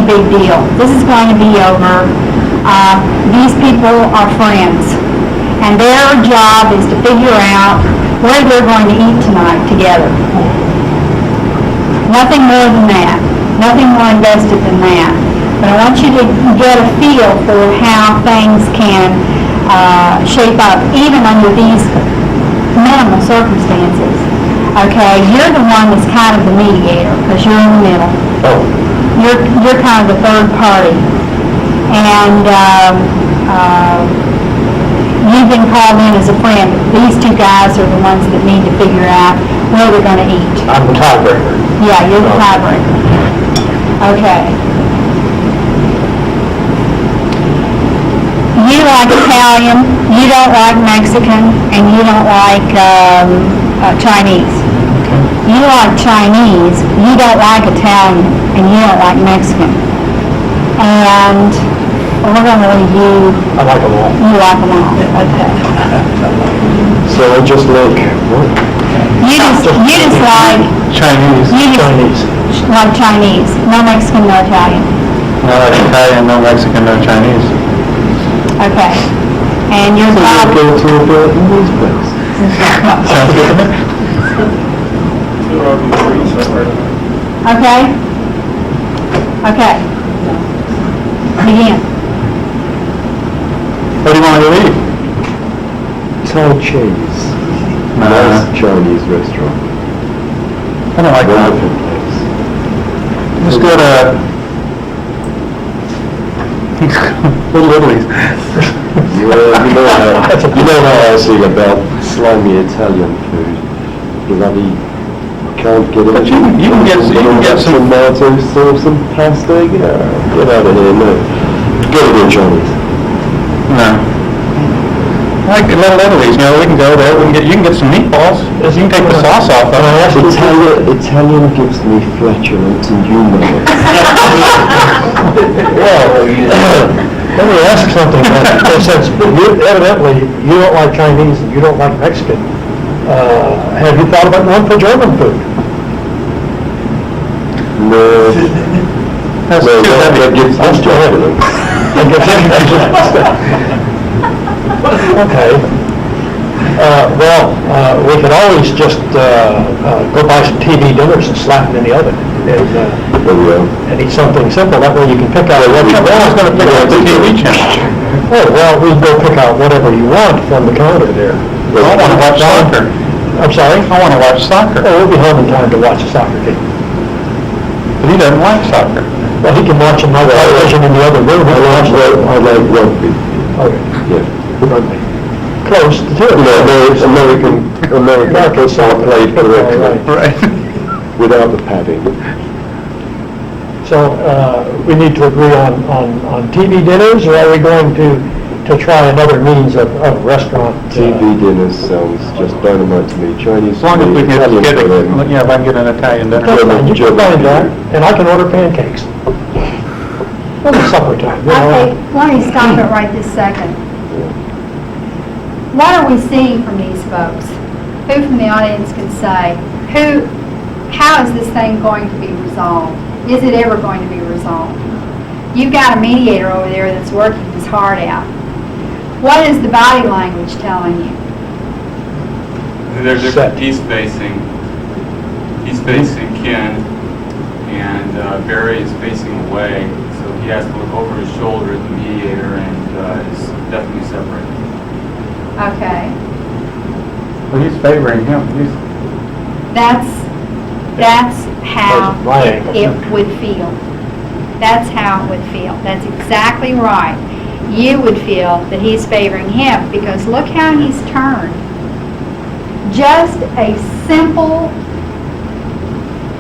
big deal. This is going to be over, these people are friends, and their job is to figure out where they're going to eat tonight together. Nothing more than that. Nothing more invested than that. But I want you to get a feel for how things can shape up, even under these minimal circumstances. Okay, you're the one that's kind of the mediator, because you're in the middle. You're kind of the third party. And you've been called in as a friend. These two guys are the ones that need to figure out where they're going to eat. I'm the tiebreaker. Yeah, you're the tiebreaker. Okay. You like Italian, you don't like Mexican, and you don't like Chinese. You like Chinese, you don't like Italian, and you don't like Mexican. And we're going to leave you. I like them all. You like them all. Okay. So I just like, what? You just like Chinese. Chinese. Like Chinese, no Mexican, no Italian. No Italian, no Mexican, no Chinese. Okay. And your So Bob. go to a Vietnamese place. Sounds good to me. Okay? Okay. Begin. What do you want to eat? Thai cheese. Nice Chinese restaurant. I don't like that. Wonderful place. Let's go to Little's. You know how I feel about slimy Italian food. Bloody can't get it. But you can get some tomato sauce and pasta. Yeah, get out of here, no. Go to the Chinese. No. I like Little Italy's, we can go there, you can get some meatballs, you can take the sauce off of it. Italian gives me flatulence, and you know it. Well, let me ask something. Since evidently you don't like Chinese and you don't like Mexican, have you thought about going for German food? No. That's too heavy. That gives me flatulence. Okay. We could always just go buy some TV dinners and slap them in the oven and eat something simple. That way you can pick out what you want. I was going to pick out the TV channel. Oh, well, we can go pick out whatever you want from the counter there. I want to watch soccer. I'm sorry? I want to watch soccer. Oh, we'll be home in time to watch a soccer game. But he doesn't like soccer. Well, he can watch another television in the other room. I like rugby. Okay. Yeah. Rugby. Close to it. American football played correctly. Right. Without the padding. So, we need to agree on TV dinners, or are we going to try another means of restaurant? TV dinners sounds just dynamite to me. Chinese. As long as we can Italian get food, if I can get an Italian dinner. That's fine, you can find that, and I can order pancakes. Well, it's supper time, you know. Okay, let me stop it right this second. What are we seeing from these folks? Who from the audience can say, how is this thing going to be resolved? Is it ever going to be resolved? You've got a mediator over there that's working his heart out. What is the body language telling you? They're different. He's facing Ken, and Barry is facing away, so he has to look over his shoulder at the mediator, and is definitely separate. Okay. Well, he's favoring him. That's how That's my angle. it would feel. That's how it would feel. That's exactly right. You would feel that he's favoring him because look how he's turned. Just a simple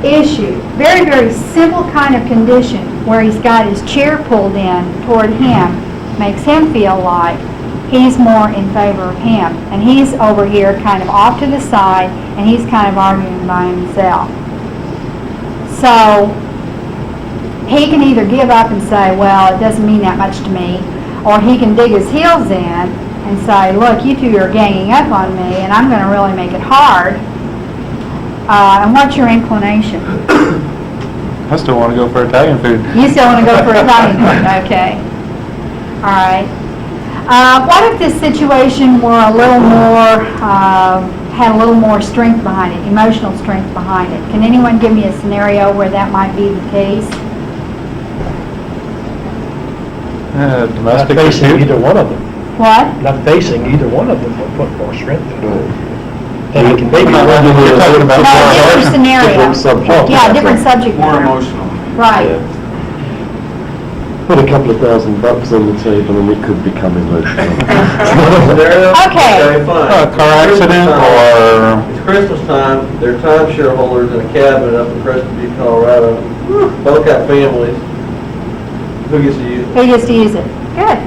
issue, very, very simple kind of condition where he's got his chair pulled in toward him makes him feel like he's more in favor of him. And he's over here kind of off to the side and he's kind of arguing by himself. So he can either give up and say, well, it doesn't mean that much to me, or he can dig his heels in and say, look, you two are ganging up on me and I'm going to really make it hard. And what's your inclination? I still want to go for Italian food. You still want to go for Italian food? Okay. All right. What if this situation were a little more, had a little more strength behind it, emotional strength behind it? Can anyone give me a scenario where that might be the case? Domestic Not facing dispute. either one of them. What? Not facing either one of them will put more strength into it. then I can maybe. No, different scenario. Different subject. Yeah, different subject More matter. emotional. Right. Put a couple of $1,000 on the table and it could become emotional. Okay. A car accident or? It's Christmas time, they're time shareholders in a cabin up in Crested Butte, Colorado. Both got families. Who gets to use it? Who gets to use it? Good.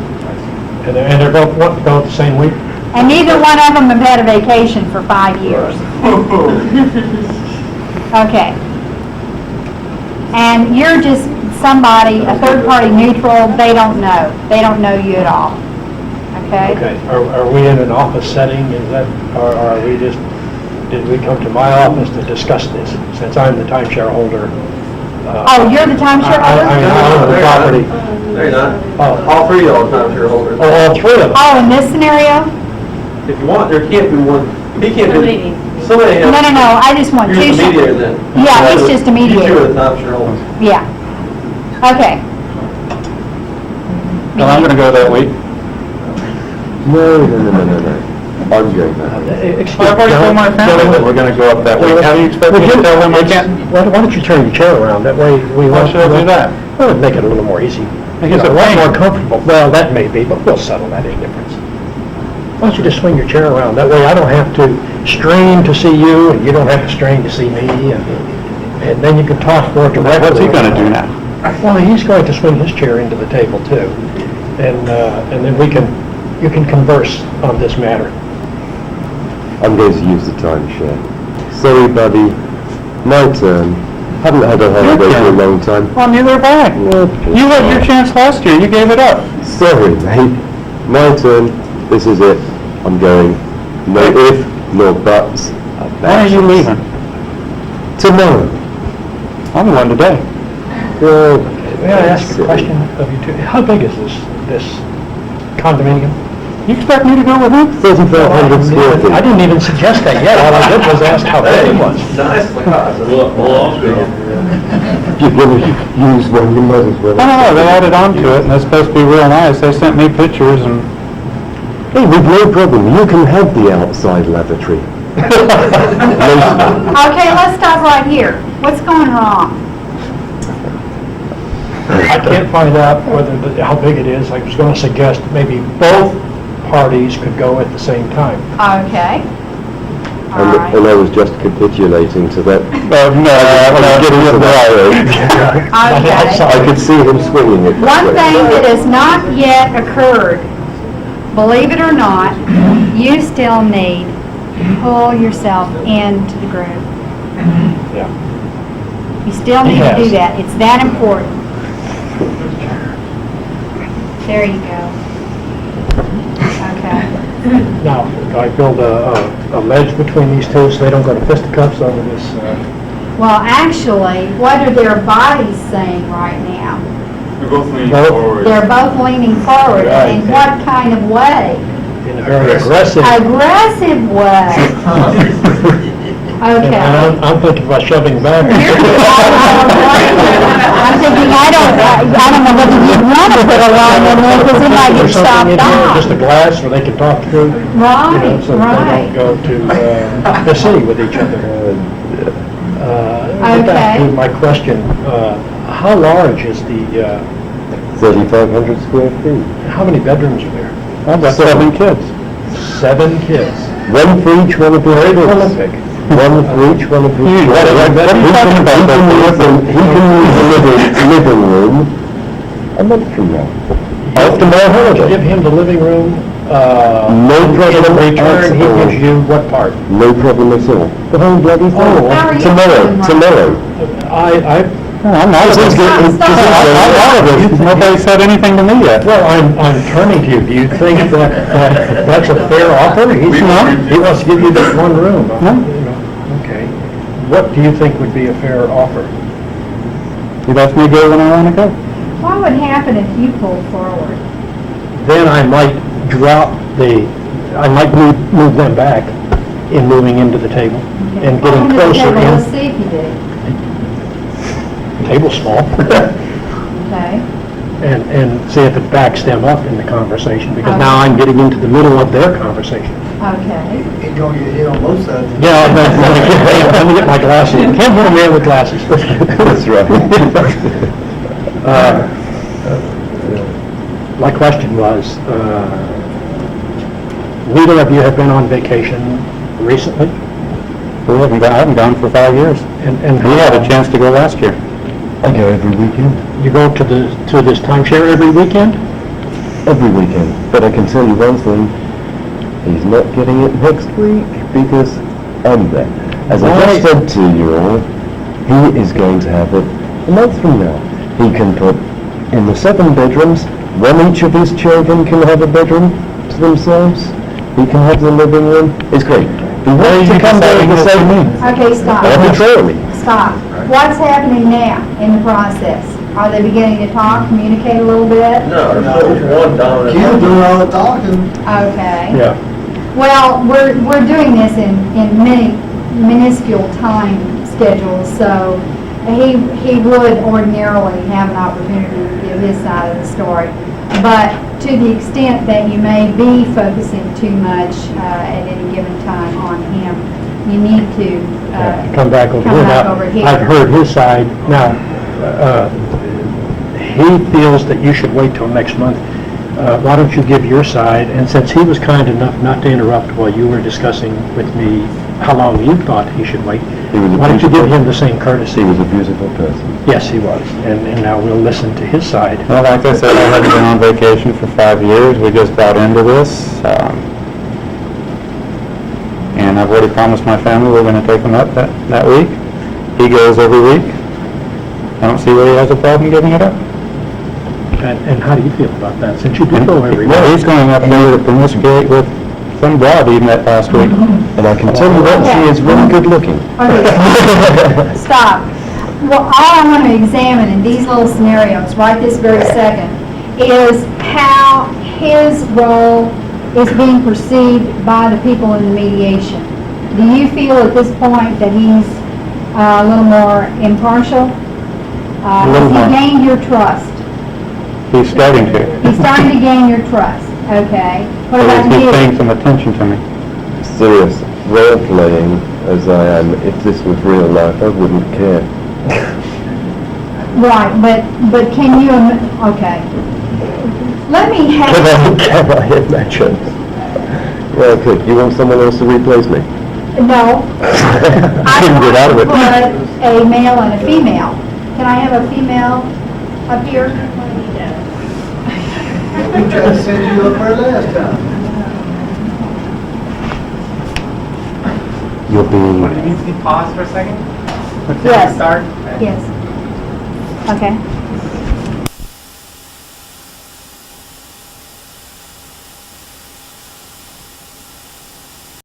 And they're both, what, go the same week? And neither one of them have had a vacation for 5 years. Okay. And you're just somebody, a third-party neutral, they don't know. They don't know you at all. Okay? Okay, are we in an office setting, is that, or are we just, did we come to my office to discuss this, since I'm the timeshare holder? Oh, you're the timeshare I mean, I own the property. No, you're not. Oh. All three of y'all are time shareholders. Oh, all three of them? Oh, in this scenario? If you want, there can't be one, he can't be, somebody else. No, I just want two. You're the mediator then. Yeah, he's just a You two mediator. are the time shareholders. Yeah. Okay. Well, I'm gonna go that week. No. I'm going that way. I've already told my family that we're gonna go up that week. How do you expect me to tell them I can't? Why don't you turn your chair around, that way we Why won't... should I do that? Well, it'd make it a little more easy. I guess a it lot rains. more comfortable. Well, that may be, but we'll settle that indifference. Why don't you just swing your chair around, that way I don't have to strain to see you, and you don't have to strain to see me, and then you can talk more directly. What's he gonna do now? Well, he's going to swing his chair into the table too, and then you can converse on this matter. I'm going to use the timeshare. Sorry, buddy. My turn. Haven't had a holiday for a long time. Well, neither have I. You had your chance last year, you gave it up. Sorry, mate. My turn. This is it. I'm going. No if, no buts. When are you leaving? Tomorrow. I'm going today. Well, May I ask a question of you two? How big is this condominium? You expect me to go with him? 3,500 square feet. I didn't even suggest that yet, all I did was ask how big it was. Nice. If you're going to use one, you might as well. No, they added on to it, and it's supposed to be real nice. They sent me pictures, and Hey, we've no problem. You can have the outside lavatory. Okay, let's stop right here. What's going wrong? I can't find out how big it is. I was going to suggest maybe both parties could go at the same time. Okay. All right. And I was just capitulating to that. Okay. I could see him swinging it. One thing that has not yet occurred, believe it or not, you still need to pull yourself into the group. Yeah. You still need to do Yes. that. It's that important. There you go. Okay. Now, do I build a ledge between these two so they don't go to fisticuffs over this? Well, actually, what are their bodies saying right now? we're both leaning Both? forward. They're both leaning forward. Right. In what kind of way? In a very aggressive... Aggressive way. Okay. And I'm thinking about shoving back. I'm thinking, I don't know whether you'd want to put a line in there because it might Or get something stopped in here, off. just a glass where they can talk through. Right, So right. they don't go to the city with each other. Get back to Okay. my question, how large is the, 3,500 square feet. how many bedrooms are there? I've got 7 kids. 7 kids. One for each one of the Very kids. prolific. One for each one of the kids. What are you talking about? He can use the living room a month from now. After my holiday. Give him the living room. No problem In at return, he all. gives you what part? No problem at all. The whole bloody thing. How are you doing, Tomorrow. I'm not. Nobody said anything to me yet. Well, I'm turning to you. Do you think that that's a fair offer? He wants to give you this one room. Okay. What do you think would be a fair offer? He lets me go when I want to go. What would happen if you pulled forward? Then I might I might move them back in moving into the table and getting Into the closer table, Let's in. see if you do. Table's small. Okay. And see if it backs them up in the conversation, because now I'm getting into the middle of their conversation. Okay. He's gonna get hit on both sides. Yeah, let me get my glasses. Can't put a man with glasses. That's right. My question was, neither of you have been on vacation recently? I haven't gone for 5 years. And We had a chance to go last year. I go every weekend. You go to this timeshare every weekend? Every weekend. But I can tell you one thing, he's not getting it next week because I'm there. As I just said to you all, he is going to have it a month from now. He can put in the 7 bedrooms, one each of his children can have a bedroom to themselves. He can have the living room. It's great. He wants to come there to save me. Okay, stop. Arbitrarily. Stop. What's happening now in the process? Are they beginning to talk, communicate a little bit? No, there's one dominant. Kim's doing all the talking. Okay. Yeah. Well, we're doing this in many minuscule time schedules, so he would ordinarily have an opportunity to give his side of the story. But to the extent that you may be focusing too much at any given time on him, you need to Come back over come here. back Now, over here. I've heard his side. Now, he feels that you should wait till next month. Why don't you give your side? And since he was kind enough not to interrupt while you were discussing with me how long you thought he should wait, why don't you give him the same courtesy? He was a beautiful person. Yes, he was. And now we'll listen to his side. Well, like I said, I haven't been on vacation for 5 years. We just got into this. And I've already promised my family we're going to take him up that week. He goes every week. I don't see where he has a problem giving it up. And how do you feel about that, since you do go every week? Well, he's going up there to promiscuate with some broad he met last week. And I can tell you that she is really good looking. Okay, stop. Well, all I want to examine in these little scenarios, right this very second, is how his role is being perceived by the people in the mediation. Do you feel at this point that he's a little more impartial? little more. Has he gained your trust? He's starting to. He's starting to gain your trust, okay? What about He's you? paying some attention to me. Serious role-playing as I am, if this was real life, I wouldn't care. Right, but can you, okay. Let me have... Can I imagine? Well, good. You want someone else to replace me? No. I Couldn't get out of it. put a male and a female. Can I have a female up here? We tried to send you up there last time. You're being... Can you pause for a second? Yes. Start? Yes. Okay.